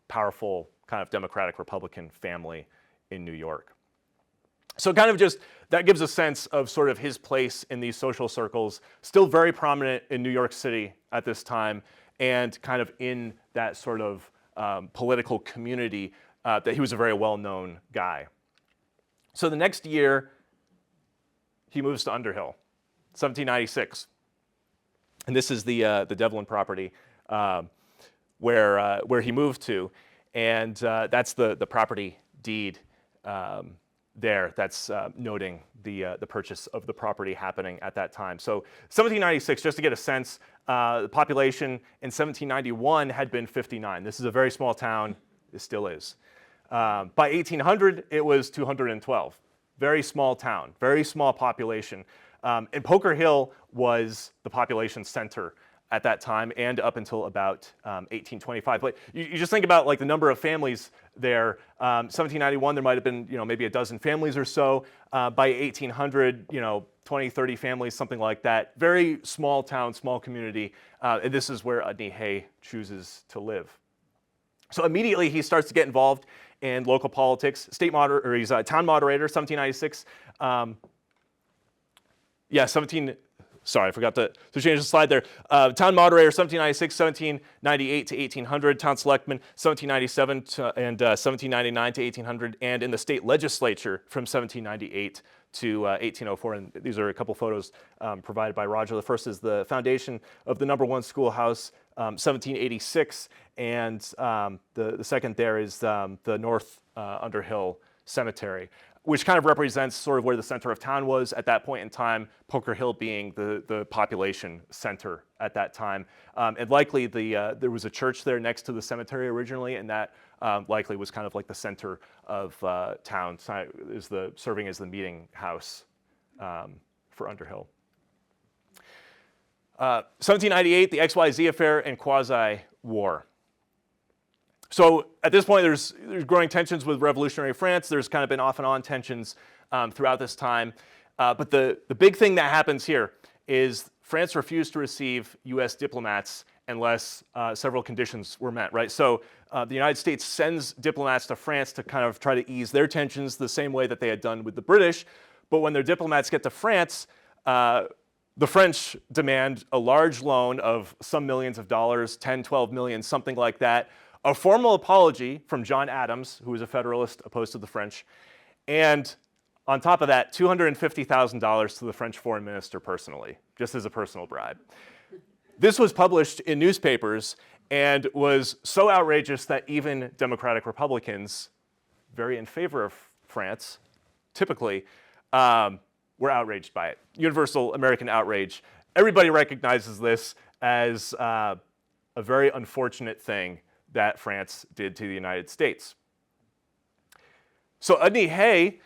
powerful kind of Democratic Republican family in New York. So kind of just, that gives a sense of sort of his place in these social circles, still very prominent in New York City at this time, and kind of in that sort of political community that he was a very well-known guy. So the next year, he moves to Underhill, 1796. And this is the Devlin property where he moved to, and that's the property deed there that's noting the purchase of the property happening at that time. So 1796, just to get a sense, the population in 1791 had been 59. This is a very small town. It still is. By 1800, it was 212. Very small town, very small population. And Poker Hill was the population center at that time and up until about 1825. But you just think about like the number of families there. 1791, there might have been maybe a dozen families or so. By 1800, 20, 30 families, something like that. Very small town, small community. And this is where Udney Hay chooses to live. So immediately he starts to get involved in local politics. He's a town moderator, 1796. Sorry, I forgot to change the slide there. Town moderator, 1796, 1798 to 1800. Town selectman, 1797 and 1799 to 1800. And in the state legislature from 1798 to 1804. And these are a couple photos provided by Roger. The first is the foundation of the #1 schoolhouse, 1786. And the second there is the North Underhill Cemetery, which kind of represents sort of where the center of town was at that point in time, Poker Hill being the population center at that time. And likely there was a church there next to the cemetery originally, and that likely was kind of like the center of town, serving as the meeting house for Underhill. 1798, the XYZ affair and quasi-war. So at this point, there's growing tensions with revolutionary France. There's kind of been off and on tensions throughout this time. But the big thing that happens here is France refused to receive U.S. diplomats unless several conditions were met, right? So the United States sends diplomats to France to kind of try to ease their tensions the same way that they had done with the British. But when their diplomats get to France, the French demand a large loan of some millions of dollars, 10, 12 million, something like that, a formal apology from John Adams, who was a Federalist opposed to the French, and on top of that, $250,000 to the French foreign minister personally, just as a personal bribe. This was published in newspapers and was so outrageous that even Democratic Republicans, very in favor of France, typically, were outraged by it. Universal American outrage. Everybody recognizes this as a very unfortunate thing that France did to the United States. So Udney Hay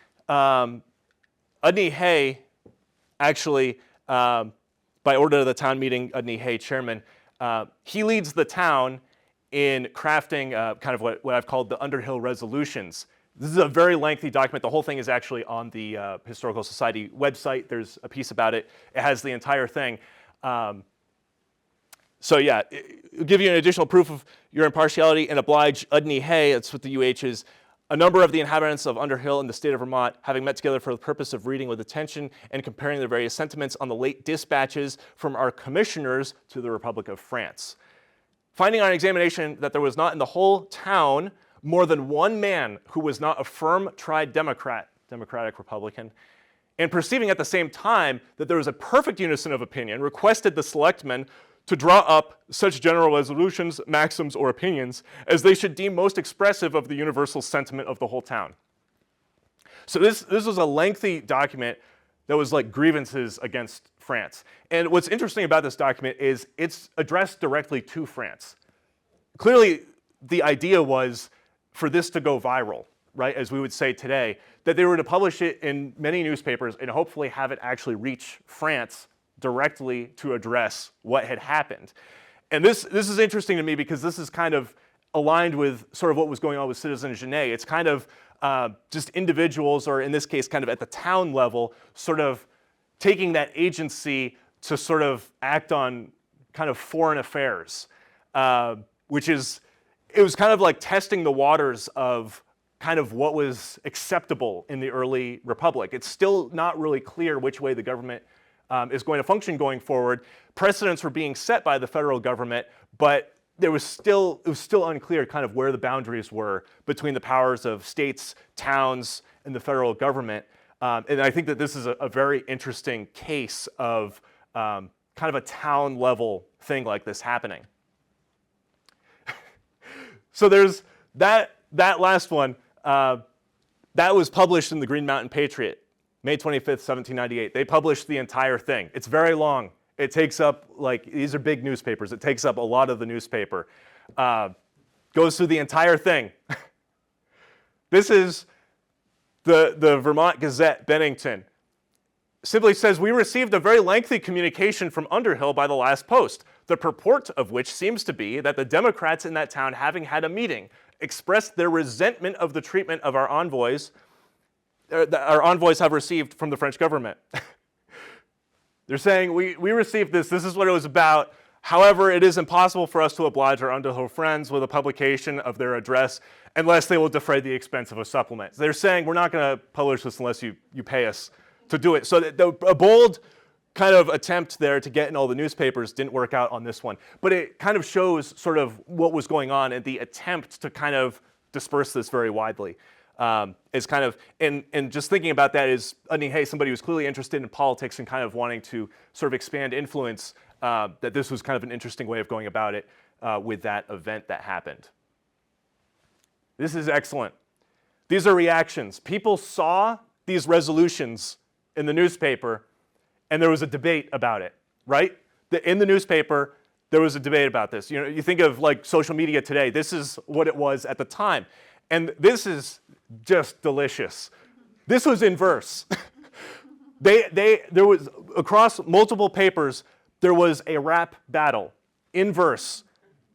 actually, by order of the town meeting, Udney Hay, chairman, he leads the town in crafting kind of what I've called the Underhill resolutions. This is a very lengthy document. The whole thing is actually on the Historical Society website. There's a piece about it. It has the entire thing. So yeah, it'll give you an additional proof of your impartiality and oblige Udney Hay, that's what the UH is, a number of the inhabitants of Underhill in the state of Vermont, having met together for the purpose of reading with attention and comparing their various sentiments on the late dispatches from our commissioners to the Republic of France. Finding on examination that there was not in the whole town more than one man who was not a firm tried Democratic Republican, and perceiving at the same time that there was a perfect unison of opinion, requested the selectmen to draw up such general resolutions, maxims, or opinions as they should deem most expressive of the universal sentiment of the whole town. So this was a lengthy document that was like grievances against France. And what's interesting about this document is it's addressed directly to France. Clearly, the idea was for this to go viral, right, as we would say today, that they were to publish it in many newspapers and hopefully have it actually reach France directly to address what had happened. And this is interesting to me because this is kind of aligned with sort of what was going on with Citizen Genet. It's kind of just individuals, or in this case, kind of at the town level, sort of taking that agency to sort of act on kind of foreign affairs, which is, it was kind of like testing the waters of kind of what was acceptable in the early republic. It's still not really clear which way the government is going to function going forward. Precedents were being set by the federal government, but it was still unclear kind of where the boundaries were between the powers of states, towns, and the federal government. And I think that this is a very interesting case of kind of a town level thing like this happening. So there's that last one. That was published in the Green Mountain Patriot, May 25th, 1798. They published the entire thing. It's very long. It takes up, these are big newspapers. It takes up a lot of the newspaper. Goes through the entire thing. This is the Vermont Gazette, Bennington. Simply says, we received a very lengthy communication from Underhill by the last post, the purport of which seems to be that the Democrats in that town, having had a meeting, expressed their resentment of the treatment of our envoys have received from the French government. They're saying, we received this is what it was about. However, it is impossible for us to oblige our Underhill friends with a publication of their address unless they will defray the expense of a supplement. They're saying, we're not going to publish this unless you pay us to do it. So a bold kind of attempt there to get in all the newspapers didn't work out on this one. But it kind of shows sort of what was going on and the attempt to kind of disperse this very widely. Is kind of, and just thinking about that is Udney Hay, somebody who's clearly interested in politics and kind of wanting to sort of expand influence, that this was kind of an interesting way of going about it with that event that happened. This is excellent. These are reactions. People saw these resolutions in the newspaper, and there was a debate about it, right? In the newspaper, there was a debate about this. You know, you think of like social media today, this is what it was at the time. And this is just delicious. This was in verse. There was, across multiple papers, there was a rap battle in verse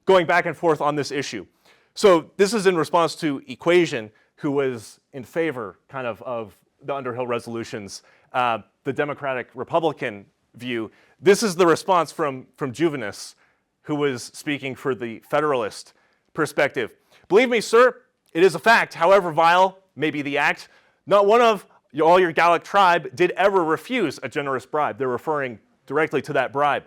going back and forth on this issue. So this is in response to Equation, who was in favor kind of the Underhill resolutions, the Democratic-Republican view. This is the response from Juvenis, who was speaking for the Federalist perspective. Believe me, sir, it is a fact, however vile may be the act, not one of all your Gallic tribe did ever refuse a generous bribe. They're referring directly to that bribe.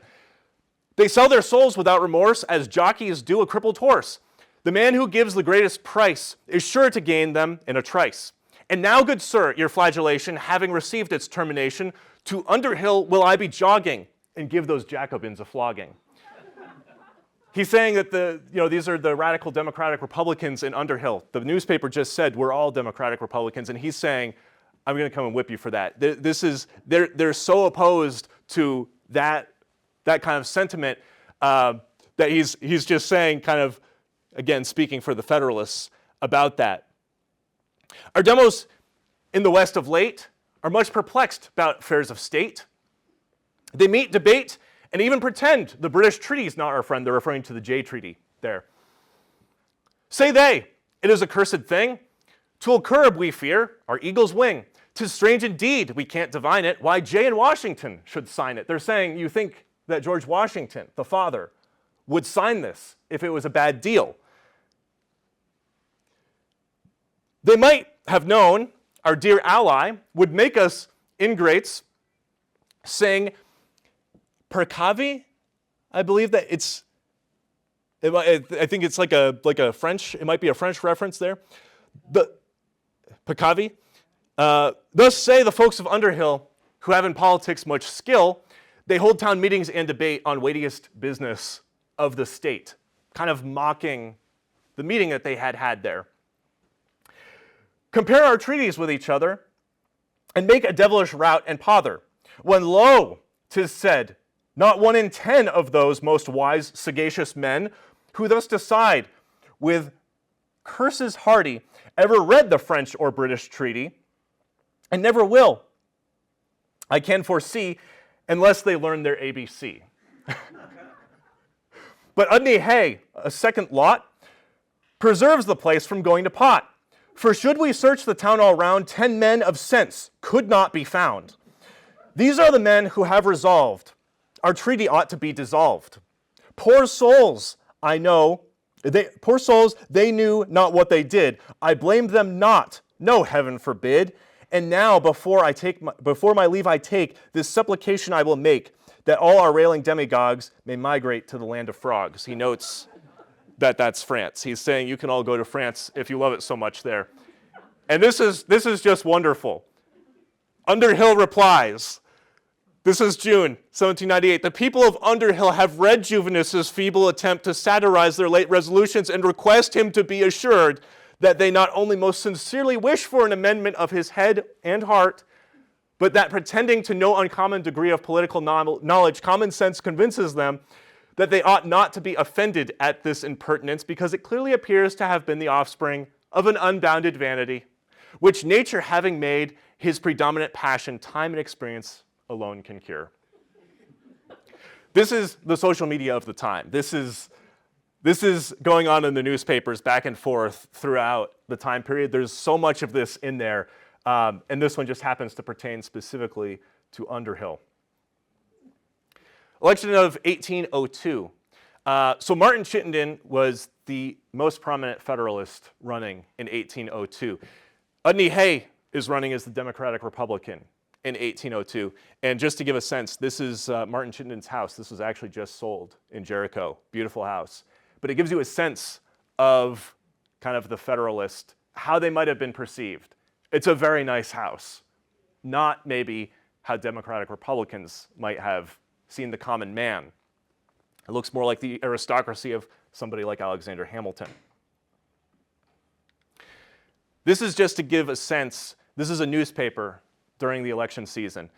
They sell their souls without remorse as jockeys do a crippled horse. The man who gives the greatest price is sure to gain them in a trice. And now, good sir, your flagellation, having received its termination, to Underhill will I be jogging and give those Jacobins a flogging. He's saying that these are the radical Democratic Republicans in Underhill. The newspaper just said we're all Democratic Republicans, and he's saying, I'm going to come and whip you for that. They're so opposed to that kind of sentiment that he's just saying, kind of, again, speaking for the Federalists about that. Our demos in the West of late are much perplexed about affairs of state. They meet, debate, and even pretend the British treaty is not our friend. They're referring to the Jay Treaty there. Say they, it is a cursed thing. 'Twill curb, we fear, our eagle's wing. 'Tis strange indeed, we can't divine it, why Jay and Washington should sign it. They're saying you think that George Washington, the father, would sign this if it was a bad deal. They might have known our dear ally would make us ingrates sing Percavi. I believe that I think it's like a French, it might be a French reference there. The Percavi. Thus say the folks of Underhill, who have in politics much skill, they hold town meetings and debate on weightiest business of the state, kind of mocking the meeting that they had there. Compare our treaties with each other, and make a devilish rout and pother, when lo, 'tis said, not 1 in 10 of those most wise, sagacious men, who thus decide, with curses hearty, ever read the French or British treaty, and never will, I can foresee, unless they learn their ABC. But Udney Hay, a second lot, preserves the place from going to pot. For should we search the town all round, 10 men of sense could not be found. These are the men who have resolved our treaty ought to be dissolved. Poor souls, I know, they knew not what they did. I blame them not, no, heaven forbid. And now, before my leave I take, this supplication I will make, that all our railing demagogues may migrate to the land of frogs. He notes that that's France. He's saying you can all go to France if you love it so much there. And this is just wonderful. Underhill replies, this is June 1798. The people of Underhill have read Juvenis's feeble attempt to satirize their late resolutions and request him to be assured that they not only most sincerely wish for an amendment of his head and heart, but that pretending to no uncommon degree of political knowledge, common sense convinces them that they ought not to be offended at this impertinence, because it clearly appears to have been the offspring of an unbounded vanity, which nature having made his predominant passion, time and experience alone can cure. This is the social media of the time. This is going on in the newspapers back and forth throughout the time period. There's so much of this in there, and this one just happens to pertain specifically to Underhill. Election of 1802. So Martin Chittenden was the most prominent Federalist running in 1802. Udney Hay is running as the Democratic Republican in 1802. And just to give a sense, this is Martin Chittenden's house. This was actually just sold in Jericho. Beautiful house. But it gives you a sense of kind of the Federalist, how they might have been perceived. It's a very nice house, not maybe how Democratic Republicans might have seen the common man. It looks more like the aristocracy of somebody like Alexander Hamilton. This is just to give a sense. This is a newspaper during the election season.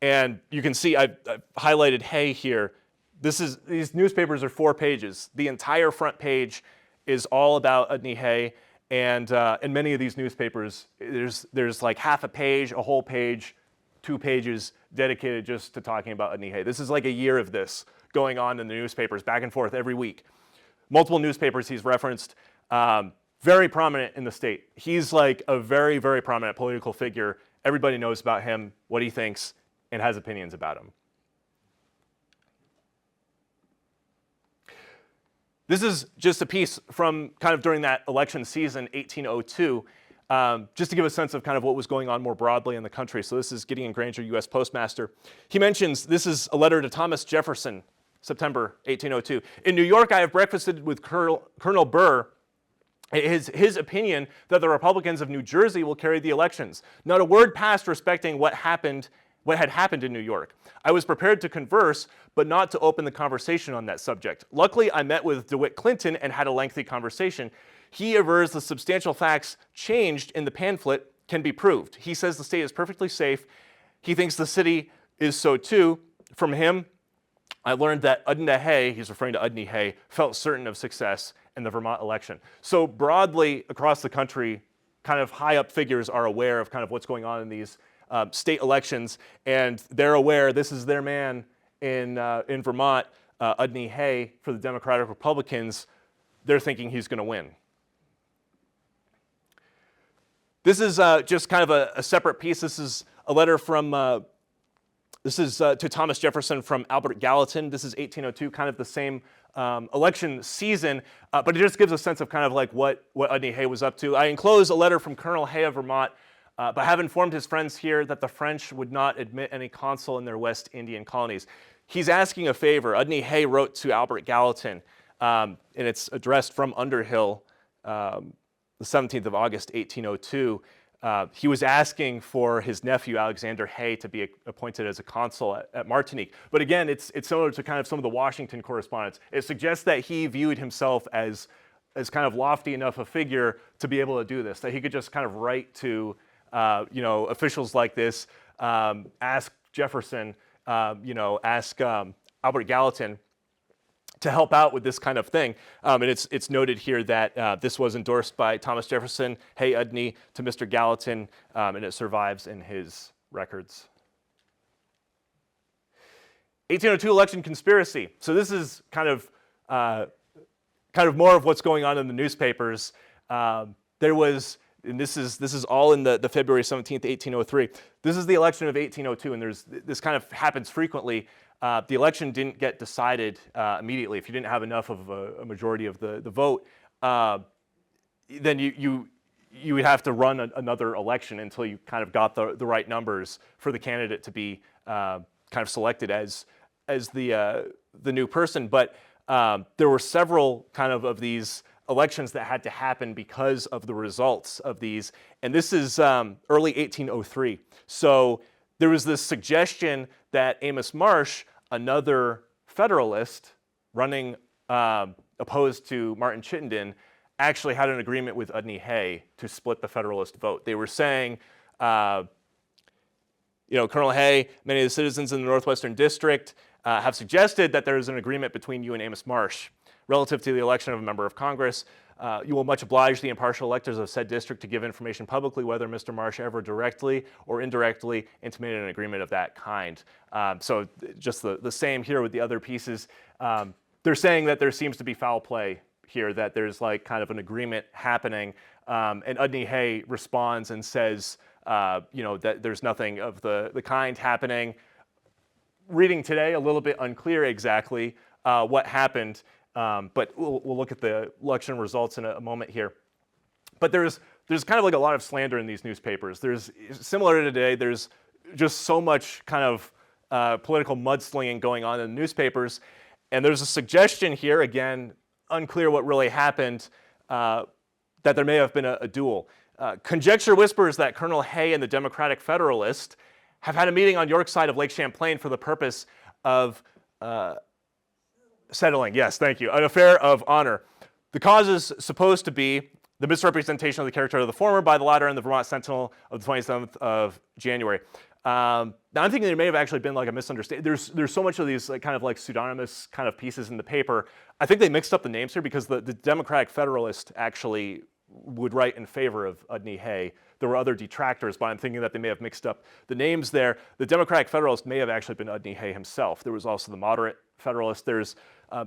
And you can see I've highlighted Hay here. These newspapers are 4 pages. The entire front page is all about Udney Hay. And in many of these newspapers, there's like half a page, a whole page, 2 pages dedicated just to talking about Udney Hay. This is like a year of this going on in the newspapers, back and forth every week. Multiple newspapers he's referenced, very prominent in the state. He's like a very, very prominent political figure. Everybody knows about him, what he thinks, and has opinions about him. This is just a piece from kind of during that election season, 1802, just to give a sense of kind of what was going on more broadly in the country. So this is Gideon Granger, U.S. Postmaster. He mentions this is a letter to Thomas Jefferson, September 1802. In New York, I have breakfasted with Colonel Burr. His opinion that the Republicans of New Jersey will carry the elections. Not a word passed respecting what had happened in New York. I was prepared to converse, but not to open the conversation on that subject. Luckily, I met with DeWitt Clinton and had a lengthy conversation. He avers the substantial facts changed in the pamphlet can be proved. He says the state is perfectly safe. He thinks the city is so too. From him, I learned that Udney Hay, he's referring to Udney Hay, felt certain of success in the Vermont election. So broadly across the country, kind of high up figures are aware of kind of what's going on in these state elections, and they're aware this is their man in Vermont, Udney Hay, for the Democratic Republicans. They're thinking he's going to win. This is just kind of a separate piece. This is a letter from to Thomas Jefferson from Albert Gallatin. This is 1802, kind of the same election season, but it just gives a sense of kind of like what Udney Hay was up to. I enclose a letter from Colonel Hay of Vermont, but have informed his friends here that the French would not admit any consul in their West Indian colonies. He's asking a favor. Udney Hay wrote to Albert Gallatin, and it's addressed from Underhill, the 17th of August, 1802. He was asking for his nephew, Alexander Hay, to be appointed as a consul at Martinique. But again, it's similar to kind of some of the Washington correspondence. It suggests that he viewed himself as kind of lofty enough a figure to be able to do this, that he could just kind of write to officials like this, ask Jefferson, ask Albert Gallatin to help out with this kind of thing. And it's noted here that this was endorsed by Thomas Jefferson, Hay Udney, to Mr. Gallatin, and it survives in his records. 1802 election conspiracy. So this is kind of more of what's going on in the newspapers. There was, and this is all in the February 17th, 1803. This is the election of 1802, and this kind of happens frequently. The election didn't get decided immediately. If you didn't have enough of a majority of the vote, then you would have to run another election until you kind of got the right numbers for the candidate to be kind of selected as the new person. But there were several kind of these elections that had to happen because of the results of these. And this is early 1803. So there was this suggestion that Amos Marsh, another Federalist running opposed to Martin Chittenden, actually had an agreement with Udney Hay to split the Federalist vote. They were saying, Colonel Hay, many of the citizens in the Northwestern District have suggested that there is an agreement between you and Amos Marsh relative to the election of a member of Congress. You will much oblige the impartial electors of said district to give information publicly whether Mr. Marsh ever directly or indirectly intimated an agreement of that kind. So just the same here with the other pieces. They're saying that there seems to be foul play here, that there's like kind of an agreement happening. And Udney Hay responds and says, that there's nothing of the kind happening. Reading today, a little bit unclear exactly what happened. But we'll look at the election results in a moment here. But there's kind of like a lot of slander in these newspapers. There's, similar to today, there's just so much kind of political mudslinging going on in the newspapers. And there's a suggestion here, again, unclear what really happened, that there may have been a duel. Conjecture whispers that Colonel Hay and the Democratic Federalist have had a meeting on York's side of Lake Champlain for the purpose of settling, yes, thank you, an affair of honor. The cause is supposed to be the misrepresentation of the character of the former by the latter in the Vermont Sentinel of the 27th of January. Now I'm thinking there may have actually been like a misunderstanding. There's so much of these like, kind of like pseudonymous kind of pieces in the paper. I think they mixed up the names here because the Democratic Federalist actually would write in favor of Udney Hay. There were other detractors, but I'm thinking that they may have mixed up the names there. The Democratic Federalist may have actually been Udney Hay himself. There was also the Moderate Federalist. There's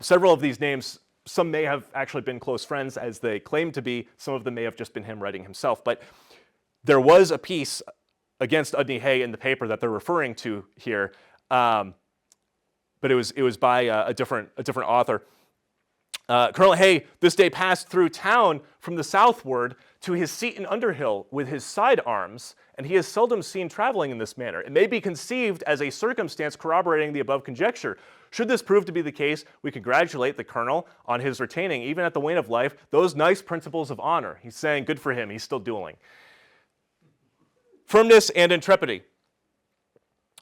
several of these names. Some may have actually been close friends, as they claim to be. Some of them may have just been him writing himself. But there was a piece against Udney Hay in the paper that they're referring to here, but it was by a different author. Colonel Hay this day passed through town from the southward to his seat in Underhill with his sidearms, and he is seldom seen traveling in this manner. It may be conceived as a circumstance corroborating the above conjecture. Should this prove to be the case, we congratulate the colonel on his retaining, even at the wane of life, those nice principles of honor. He's saying, good for him, he's still dueling. Firmness and intrepidity,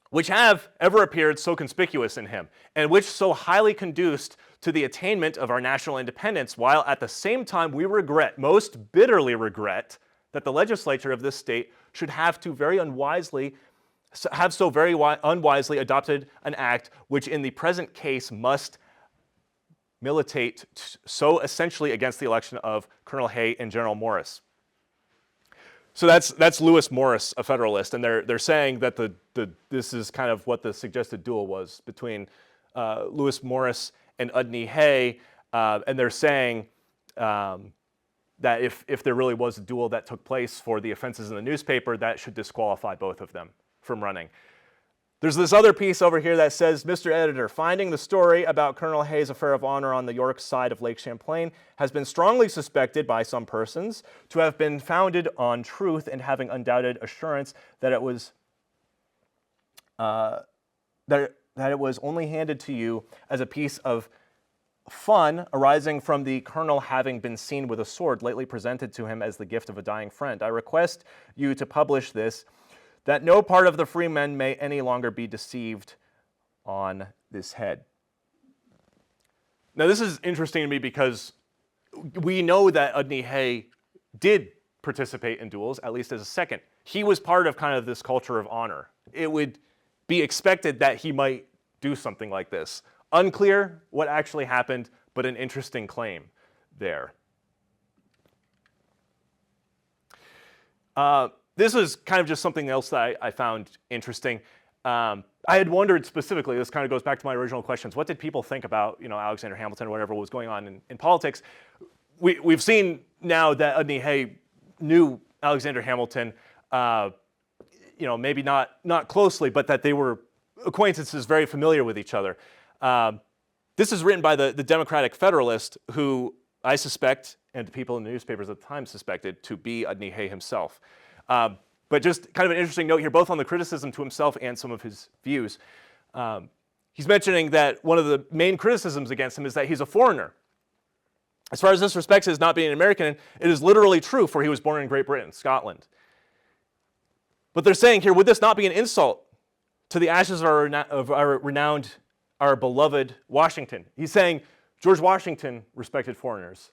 which have ever appeared so conspicuous in him, and which so highly conduced to the attainment of our national independence, while at the same time we regret, most bitterly regret, that the legislature of this state should have so very unwisely adopted an act which in the present case must militate so essentially against the election of Colonel Hay and General Morris. So that's Lewis Morris, a Federalist, and they're saying that this is kind of what the suggested duel was between Lewis Morris and Udney Hay, and they're saying that if there really was a duel that took place for the offenses in the newspaper, that should disqualify both of them from running. There's this other piece over here that says, Mr. Editor, finding the story about Colonel Hay's affair of honor on the York side of Lake Champlain has been strongly suspected by some persons to have been founded on truth and having undoubted assurance that it was that it was only handed to you as a piece of fun arising from the colonel having been seen with a sword lately presented to him as the gift of a dying friend. I request you to publish this, that no part of the free men may any longer be deceived on this head. Now, this is interesting to me because we know that Udney Hay did participate in duels, at least as a second. He was part of kind of this culture of honor. It would be expected that he might do something like this. Unclear what actually happened, but an interesting claim there. This is kind of just something else that I found interesting. I had wondered specifically, this kind of goes back to my original questions, what did people think about Alexander Hamilton or whatever was going on in politics? We've seen now that Udney Hay knew Alexander Hamilton, maybe not closely, but that they were acquaintances, very familiar with each other. This is written by the Democratic Federalist, who I suspect, and people in the newspapers at the time suspected, to be Udney Hay himself. But just kind of an interesting note here, both on the criticism to himself and some of his views. He's mentioning that one of the main criticisms against him is that he's a foreigner. As far as this respects his not being an American, it is literally true, for he was born in Great Britain, Scotland. But they're saying here, would this not be an insult to the ashes of our beloved Washington? He's saying George Washington respected foreigners.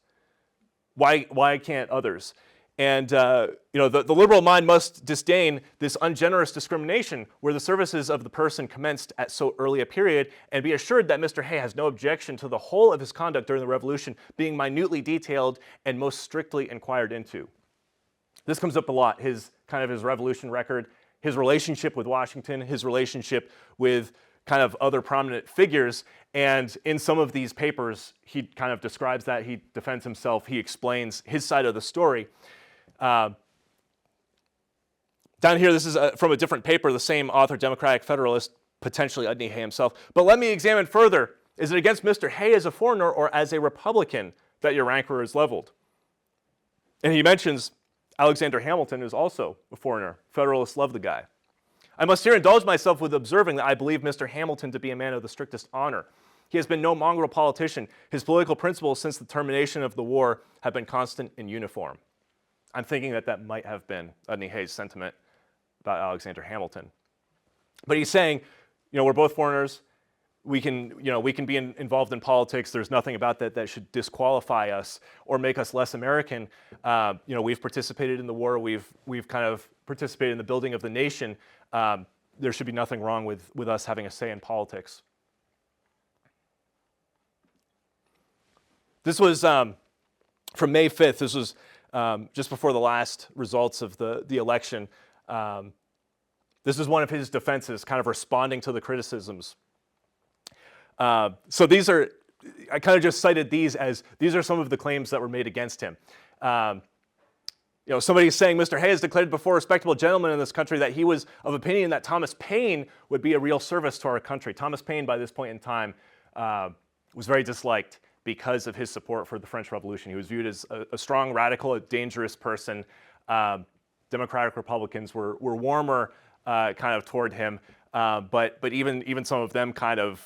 Why can't others? And the liberal mind must disdain this ungenerous discrimination where the services of the person commenced at so early a period, and be assured that Mr. Hay has no objection to the whole of his conduct during the Revolution being minutely detailed and most strictly inquired into. This comes up a lot, his Revolution record, his relationship with Washington, his relationship with kind of other prominent figures. And in some of these papers, he kind of describes that, he defends himself, he explains his side of the story. Down here, this is from a different paper, the same author, Democratic Federalist, potentially Udney Hay himself. But let me examine further. Is it against Mr. Hay as a foreigner or as a Republican that your rancor is leveled? And he mentions Alexander Hamilton is also a foreigner. Federalists love the guy. I must here indulge myself with observing that I believe Mr. Hamilton to be a man of the strictest honor. He has been no mongrel politician. His political principles since the termination of the war have been constant and uniform. I'm thinking that might have been Udney Hay's sentiment about Alexander Hamilton. But he's saying, we're both foreigners. We can be involved in politics. There's nothing about that should disqualify us or make us less American. We've participated in the war. We've kind of participated in the building of the nation. There should be nothing wrong with us having a say in politics. This was from May 5th. This was just before the last results of the election. This is one of his defenses, kind of responding to the criticisms. So these are, I kind of just cited these are some of the claims that were made against him. Somebody's saying Mr. Hay has declared before respectable gentlemen in this country that he was of opinion that Thomas Paine would be a real service to our country. Thomas Paine, by this point in time, was very disliked because of his support for the French Revolution. He was viewed as a strong radical, a dangerous person. Democratic Republicans were warmer kind of toward him, but even some of them kind of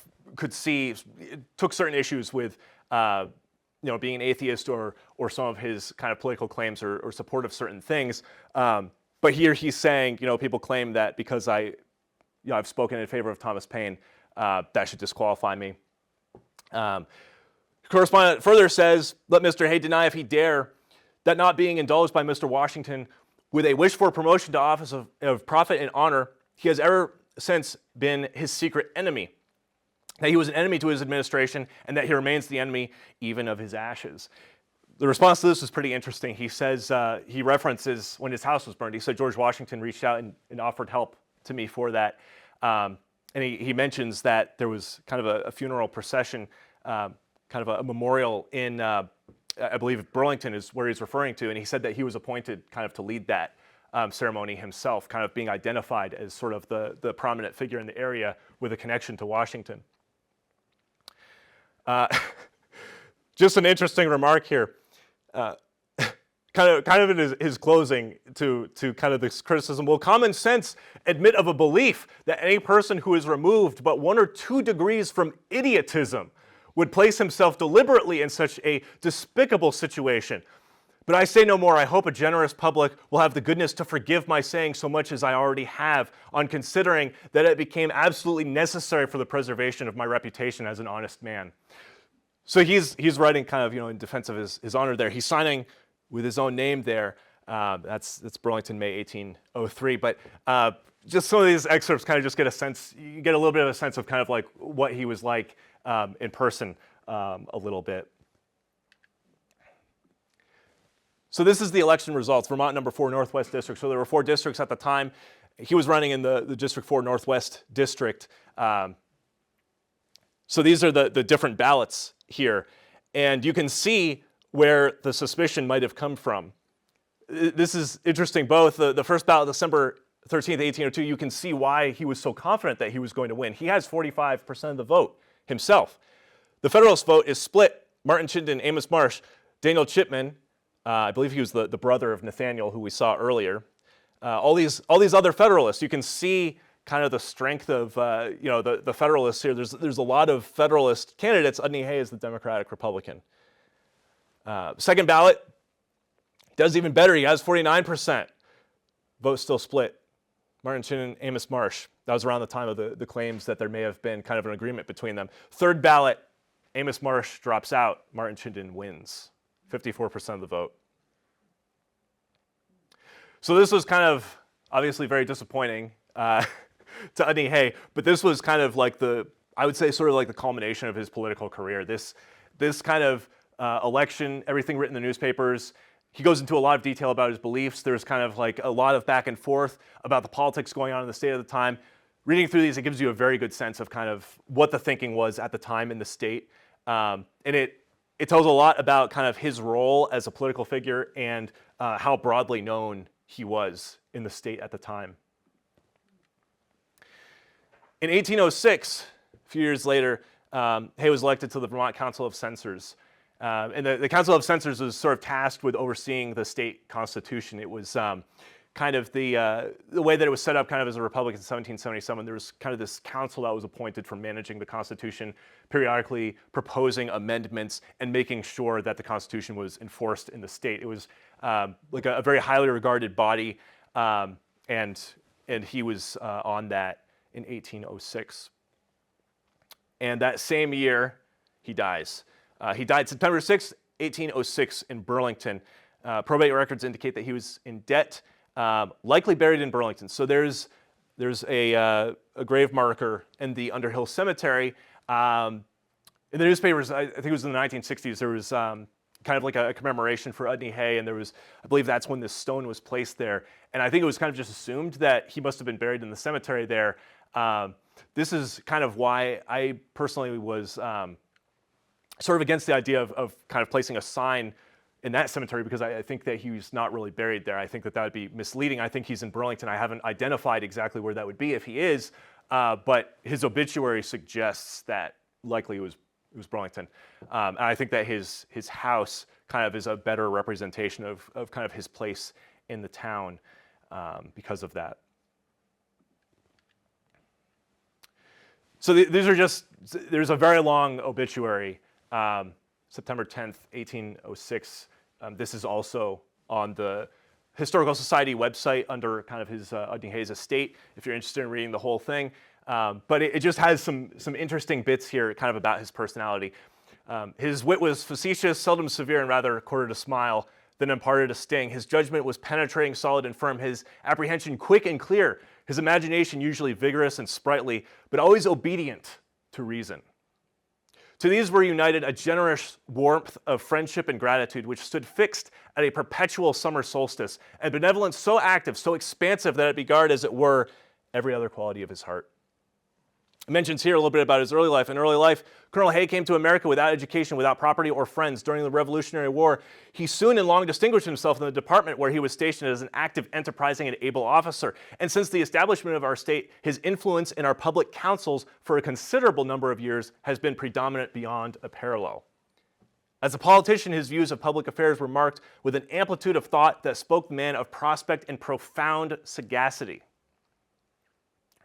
took certain issues with being an atheist or some of his kind of political claims or support of certain things. But here he's saying, people claim that because I've spoken in favor of Thomas Paine, that should disqualify me. Correspondent further says, let Mr. Hay deny if he dare that not being indulged by Mr. Washington with a wish for promotion to office of profit and honor, he has ever since been his secret enemy. That he was an enemy to his administration and that he remains the enemy even of his ashes. The response to this is pretty interesting. He says, he references when his house was burned. He said George Washington reached out and offered help to me for that. And he mentions that there was kind of a funeral procession, kind of a memorial in, I believe Burlington is where he's referring to. And he said that he was appointed kind of to lead that ceremony himself, kind of being identified as sort of the prominent figure in the area with a connection to Washington. Just an interesting remark here. Kind of in his closing to kind of this criticism. Will common sense admit of a belief that any person who is removed but 1 or 2 degrees from idiotism would place himself deliberately in such a despicable situation? But I say no more. I hope a generous public will have the goodness to forgive my saying so much as I already have, on considering that it became absolutely necessary for the preservation of my reputation as an honest man. So he's writing kind of in defense of his honor there. He's signing with his own name there. That's Burlington, May 1803. But just some of these excerpts kind of just get a sense. You get a little bit of a sense of kind of like what he was like in person a little bit. So this is the election results, Vermont number 4 Northwest District. So there were 4 districts at the time. He was running in the District 4 Northwest District. So these are the different ballots here. And you can see where the suspicion might have come from. This is interesting. Both the first ballot, December 13th, 1802, you can see why he was so confident that he was going to win. He has 45% of the vote himself. The Federalist vote is split. Martin Chittenden, Amos Marsh, Daniel Chipman, I believe he was the brother of Nathaniel, who we saw earlier. All these other Federalists, you can see kind of the strength of the Federalists here. There's a lot of Federalist candidates. Udney Hay is the Democratic Republican. Second ballot does even better. He has 49%. Vote still split. Martin Chittenden, Amos Marsh. That was around the time of the claims that there may have been kind of an agreement between them. Third ballot, Amos Marsh drops out. Martin Chittenden wins. 54% of the vote. So this was kind of obviously very disappointing to Udney Hay, but this was kind of like I would say sort of like the culmination of his political career. This kind of election, everything written in the newspapers, he goes into a lot of detail about his beliefs. There's kind of like a lot of back and forth about the politics going on in the state at the time. Reading through these, it gives you a very good sense of kind of what the thinking was at the time in the state. And it tells a lot about kind of his role as a political figure and how broadly known he was in the state at the time. In 1806, a few years later, Hay was elected to the Vermont Council of Censors. And the Council of Censors was sort of tasked with overseeing the state constitution. It was kind of the way that it was set up kind of as a republic in 1777. There was kind of this council that was appointed for managing the Constitution, periodically proposing amendments and making sure that the Constitution was enforced in the state. It was like a very highly regarded body, and he was on that in 1806. And that same year, he dies. He died September 6, 1806 in Burlington. Probate records indicate that he was in debt, likely buried in Burlington. So there's a grave marker in the Underhill Cemetery. In the newspapers, I think it was in the 1960s, there was kind of like a commemoration for Udney Hay, and I believe that's when this stone was placed there. And I think it was kind of just assumed that he must have been buried in the cemetery there. This is kind of why I personally was sort of against the idea of kind of placing a sign in that cemetery, because I think that he's not really buried there. I think that would be misleading. I think he's in Burlington. I haven't identified exactly where that would be if he is, but his obituary suggests that likely it was Burlington. And I think that his house kind of is a better representation of kind of his place in the town because of that. So there's a very long obituary, September 10th, 1806. This is also on the Historical Society website under kind of his Udney Hay's estate, if you're interested in reading the whole thing. But it just has some interesting bits here kind of about his personality. His wit was facetious, seldom severe, and rather courted a smile, then imparted a sting. His judgment was penetrating, solid, and firm. His apprehension quick and clear. His imagination usually vigorous and sprightly, but always obedient to reason. To these were united a generous warmth of friendship and gratitude, which stood fixed at a perpetual summer solstice, and benevolence so active, so expansive, that it beguiled, as it were, every other quality of his heart. It mentions here a little bit about his early life. In early life, Colonel Hay came to America without education, without property or friends. During the Revolutionary War, he soon and long distinguished himself in the department where he was stationed as an active, enterprising, and able officer. And since the establishment of our state, his influence in our public councils for a considerable number of years has been predominant beyond a parallel. As a politician, his views of public affairs were marked with an amplitude of thought that spoke the man of prospect and profound sagacity.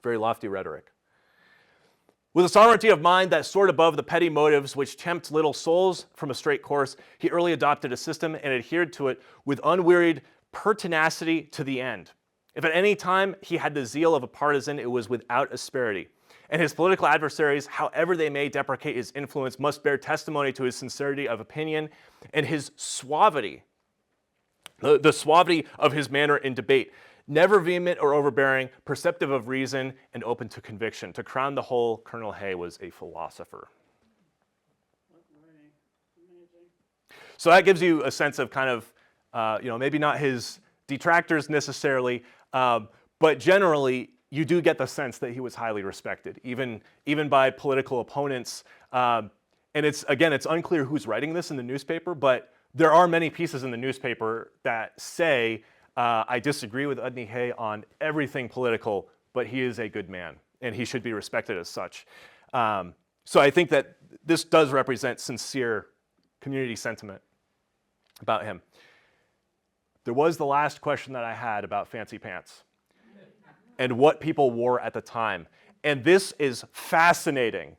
Very lofty rhetoric. With a sovereignty of mind that soared above the petty motives which tempt little souls from a straight course, he early adopted a system and adhered to it with unwearied pertinacity to the end. If at any time he had the zeal of a partisan, it was without asperity. And his political adversaries, however they may deprecate his influence, must bear testimony to his sincerity of opinion and his suavity, the suavity of his manner in debate. Never vehement or overbearing, perceptive of reason, and open to conviction. To crown the whole, Colonel Hay was a philosopher. So that gives you a sense of kind of, maybe not his detractors necessarily, but generally you do get the sense that he was highly respected, even by political opponents. And it's unclear who's writing this in the newspaper, but there are many pieces in the newspaper that say, I disagree with Udney Hay on everything political, but he is a good man, and he should be respected as such. So I think that this does represent sincere community sentiment about him. There was the last question that I had about fancy pants and what people wore at the time. And this is fascinating.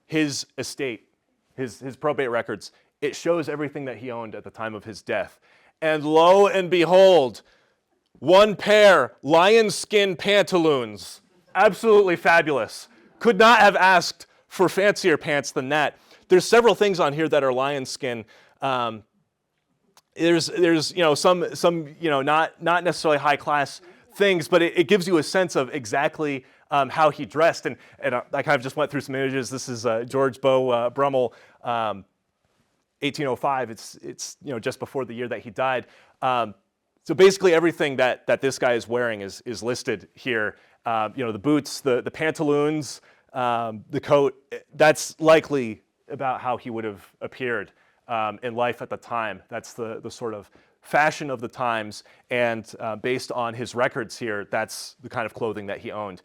His estate, his probate records, it shows everything that he owned at the time of his death. And lo and behold, one pair lion skin pantaloons. Absolutely fabulous. Could not have asked for fancier pants than that. There's several things on here that are lion skin. there's some not necessarily high class things, but it gives you a sense of exactly how he dressed. And I kind of just went through some images. This is George Beau Brummel, 1805. It's just before the year that he died. So basically everything that this guy is wearing is listed here. The boots, the pantaloons, the coat. That's likely about how he would have appeared in life at the time. That's the sort of fashion of the times, and based on his records here, that's the kind of clothing that he owned.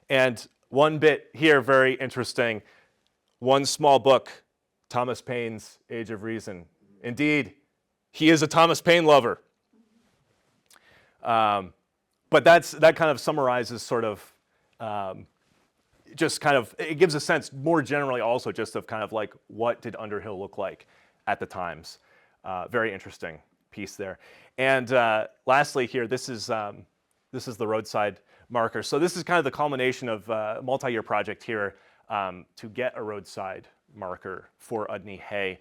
And one bit here, very interesting, one small book, Thomas Paine's Age of Reason. Indeed, he is a Thomas Paine lover. But that kind of summarizes sort of just kind of, it gives a sense more generally also just of kind of like what did Underhill look like at the times. Very interesting piece there. And lastly here, this is the roadside marker. So this is kind of the culmination of a multi-year project here to get a roadside marker for Udney Hay.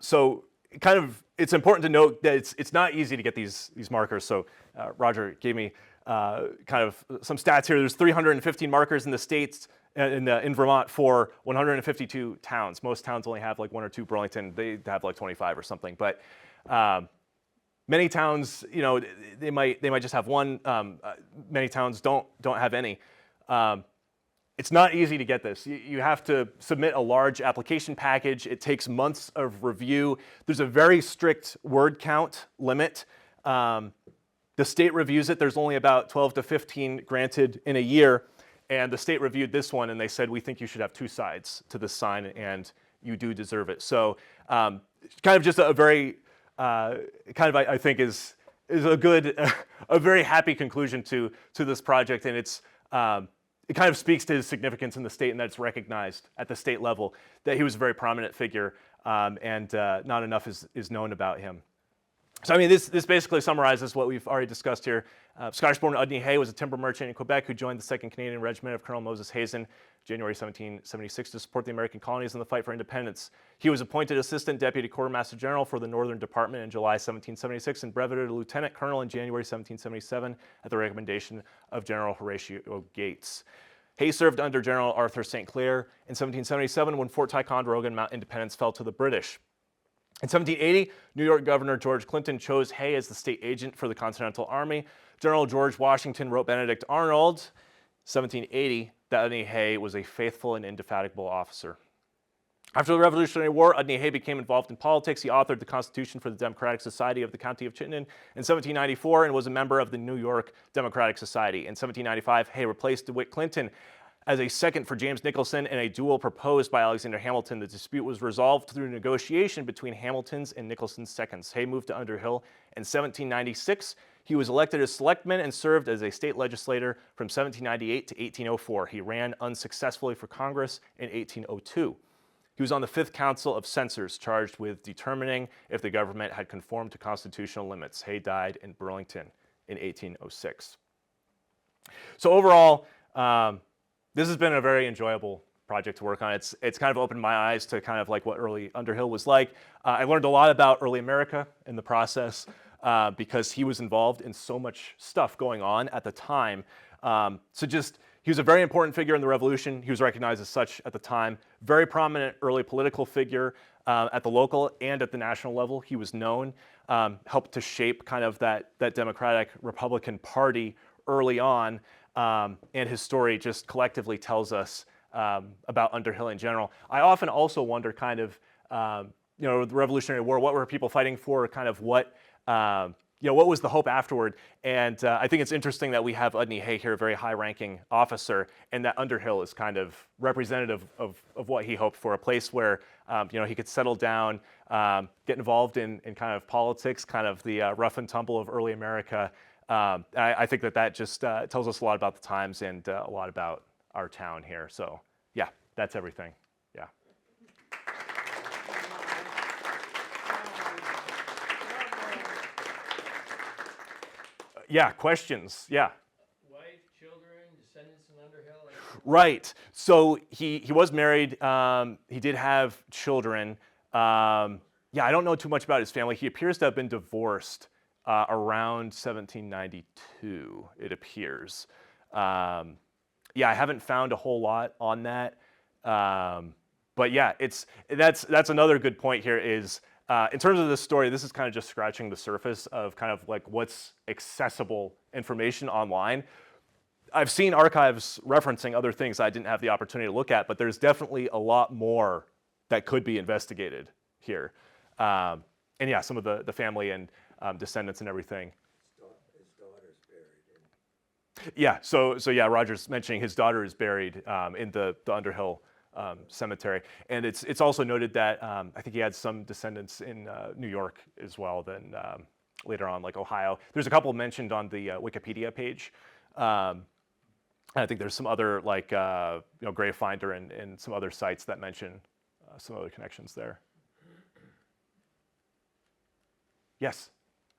So kind of, it's important to note that it's not easy to get these markers. So Roger gave me kind of some stats here. There's 315 markers in the states, in Vermont for 152 towns. Most towns only have like one or two. Burlington, they have like 25 or something. But many towns, they might just have one. Many towns don't have any. It's not easy to get this. You have to submit a large application package. It takes months of review. There's a very strict word count limit. The state reviews it. There's only about 12 to 15 granted in a year. And the state reviewed this one, and they said, we think you should have two sides to this sign, and you do deserve it. So kind of just a very, I think is a good, a very happy conclusion to this project. And it kind of speaks to his significance in the state, and that it's recognized at the state level that he was a very prominent figure, and not enough is known about him. So I mean, this basically summarizes what we've already discussed here. Scottish-born Udney Hay was a timber merchant in Quebec who joined the 2nd Canadian Regiment of Colonel Moses Hazen, January 1776, to support the American colonies in the fight for independence. He was appointed Assistant Deputy Quartermaster General for the Northern Department in July 1776 and brevetted a Lieutenant Colonel in January 1777 at the recommendation of General Horatio Gates. Hay served under General Arthur St. Clair in 1777 when Fort Ticonderoga and Mount Independence fell to the British. In 1780, New York Governor George Clinton chose Hay as the state agent for the Continental Army. General George Washington wrote Benedict Arnold, 1780, that Udney Hay was a faithful and indefatigable officer. After the Revolutionary War, Udney Hay became involved in politics. He authored the Constitution for the Democratic Society of the County of Chittenden in 1794 and was a member of the New York Democratic Society. In 1795, Hay replaced DeWitt Clinton as a second for James Nicholson in a duel proposed by Alexander Hamilton. The dispute was resolved through negotiation between Hamilton's and Nicholson's seconds. Hay moved to Underhill in 1796. He was elected as selectman and served as a state legislator from 1798 to 1804. He ran unsuccessfully for Congress in 1802. He was on the 5th Council of Censors, charged with determining if the government had conformed to constitutional limits. Hay died in Burlington in 1806. So overall, this has been a very enjoyable project to work on. It's kind of opened my eyes to kind of like what early Underhill was like. I learned a lot about early America in the process because he was involved in so much stuff going on at the time. He was a very important figure in the Revolution. He was recognized as such at the time. Very prominent early political figure at the local and at the national level. He was known, helped to shape kind of that Democratic Republican Party early on. And his story just collectively tells us about Underhill in general. I often also wonder kind of, the Revolutionary War, what were people fighting for, kind of what was the hope afterward? And I think it's interesting that we have Udney Hay here, a very high-ranking officer, and that Underhill is kind of representative of what he hoped for, a place where he could settle down, get involved in kind of politics, kind of the rough and tumble of early America. I think that just tells us a lot about the times and a lot about our town here. So yeah, that's everything. Yeah. Yeah, questions. Yeah. Wife, children, descendants in Underhill? Right. So he was married. He did have children. Yeah, I don't know too much about his family. He appears to have been divorced around 1792, it appears. Yeah, I haven't found a whole lot on that. But yeah, that's another good point here is in terms of this story, this is kind of just scratching the surface of kind of like what's accessible information online. I've seen archives referencing other things I didn't have the opportunity to look at, but there's definitely a lot more that could be investigated here. And yeah, some of the family and descendants and everything. His daughter's buried in. Yeah, so yeah, Roger's mentioning his daughter is buried in the Underhill Cemetery, and it's also noted that I think he had some descendants in New York as well. Then later on, like Ohio, there's a couple mentioned on the Wikipedia page. And I think there's some other like Grave Finder and some other sites that mention some other connections there. Yes.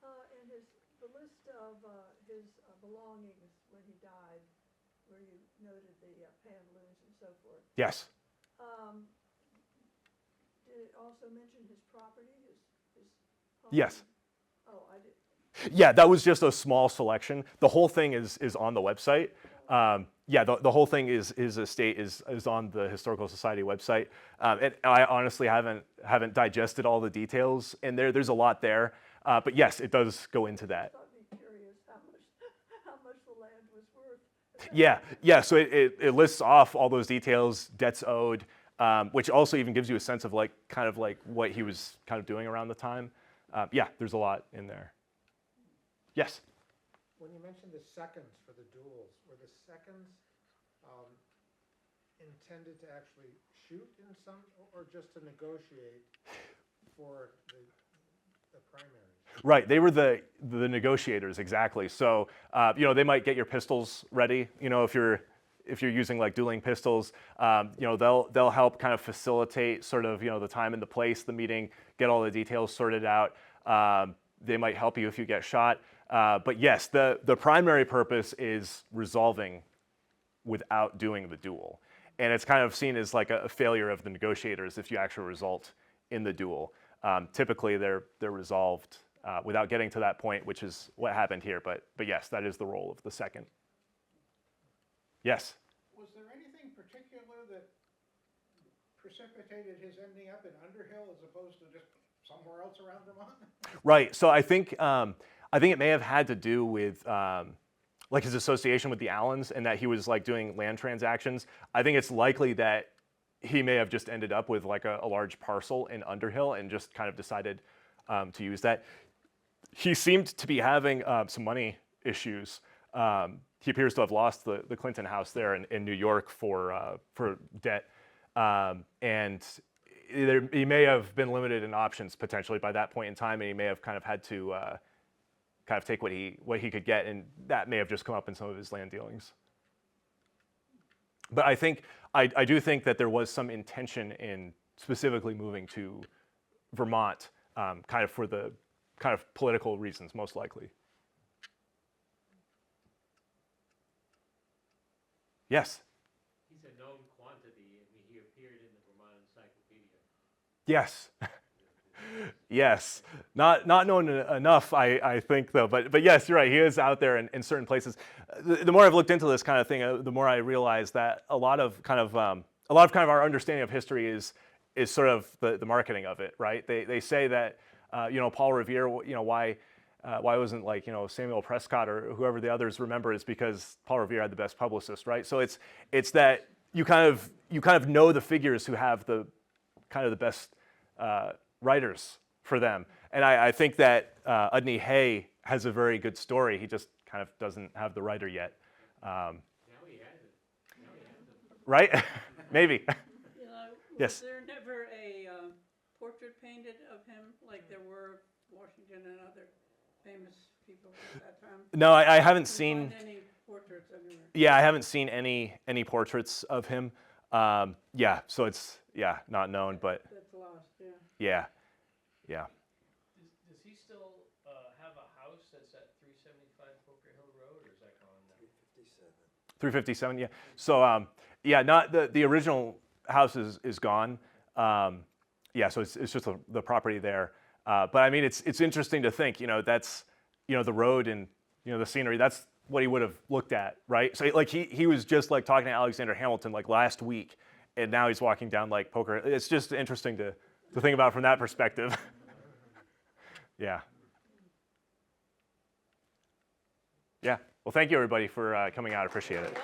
And the list of his belongings when he died, where you noted the pantaloons and so forth. Yes. Did it also mention his property, his home? Yes. Oh, I did. Yeah, that was just a small selection. The whole thing is on the website. Yeah, the whole thing his estate is on the Historical Society website. And I honestly haven't digested all the details in there. There's a lot there. But yes, it does go into that. I thought I'd be curious how much the land was worth. Yeah. So it lists off all those details, debts owed, which also even gives you a sense of like kind of like what he was kind of doing around the time. Yeah, there's a lot in there. Yes. When you mentioned the seconds for the duels, were the seconds intended to actually shoot in some, or just to negotiate for the primaries? Right, they were the negotiators, exactly. So they might get your pistols ready. If you're using like dueling pistols, they'll help kind of facilitate sort of the time and the place, the meeting, get all the details sorted out. They might help you if you get shot. But yes, the primary purpose is resolving without doing the duel. And it's kind of seen as like a failure of the negotiators if you actually result in the duel. Typically, they're resolved without getting to that point, which is what happened here. But yes, that is the role of the second. Yes? Was there anything particular that precipitated his ending up in Underhill as opposed to just somewhere else around Vermont? Right. So I think it may have had to do with like his association with the Allens and that he was like doing land transactions. I think it's likely that he may have just ended up with like a large parcel in Underhill and just kind of decided to use that. He seemed to be having some money issues. He appears to have lost the Clinton house there in New York for debt, and he may have been limited in options potentially by that point in time, and he may have kind of had to kind of take what he could get, and that may have just come up in some of his land dealings. But I do think that there was some intention in specifically moving to Vermont, kind of for the kind of political reasons, most likely. Yes. He's a known quantity. I mean, he appeared in the Vermont Encyclopedia. Yes. Yes. Not known enough, I think, though. But yes, you're right. He is out there in certain places. The more I've looked into this kind of thing, the more I realize that a lot of kind of our understanding of history is sort of the marketing of it, right? They say that Paul Revere, why wasn't like Samuel Prescott or whoever the others remember is because Paul Revere had the best publicist, right? So it's that you kind of know the figures who have the kind of the best writers for them, and I think that Udney Hay has a very good story. He just kind of doesn't have the writer yet. Now he has it. Now he has it. Right? Maybe. Yes. Was there never a portrait painted of him like there were Washington and other famous people at that time? No, I haven't Couldn't seen. find any portraits anywhere. Yeah, I haven't seen any portraits of him. Yeah, so it's not known, but That's lost, yeah. yeah. Does he still have a house that's at 375 Poker Hill Road, or is that gone now? 357. Yeah. So not the original house is gone. yeah, so it's just the property there. But I mean, it's interesting to think, that's, the road and, the scenery, that's what he would have looked at, right? So like he was just like talking to Alexander Hamilton like last week, and now he's walking down like Poker. It's just interesting to think about from that perspective. Yeah. Yeah. Well, thank you everybody for coming out. I appreciate it.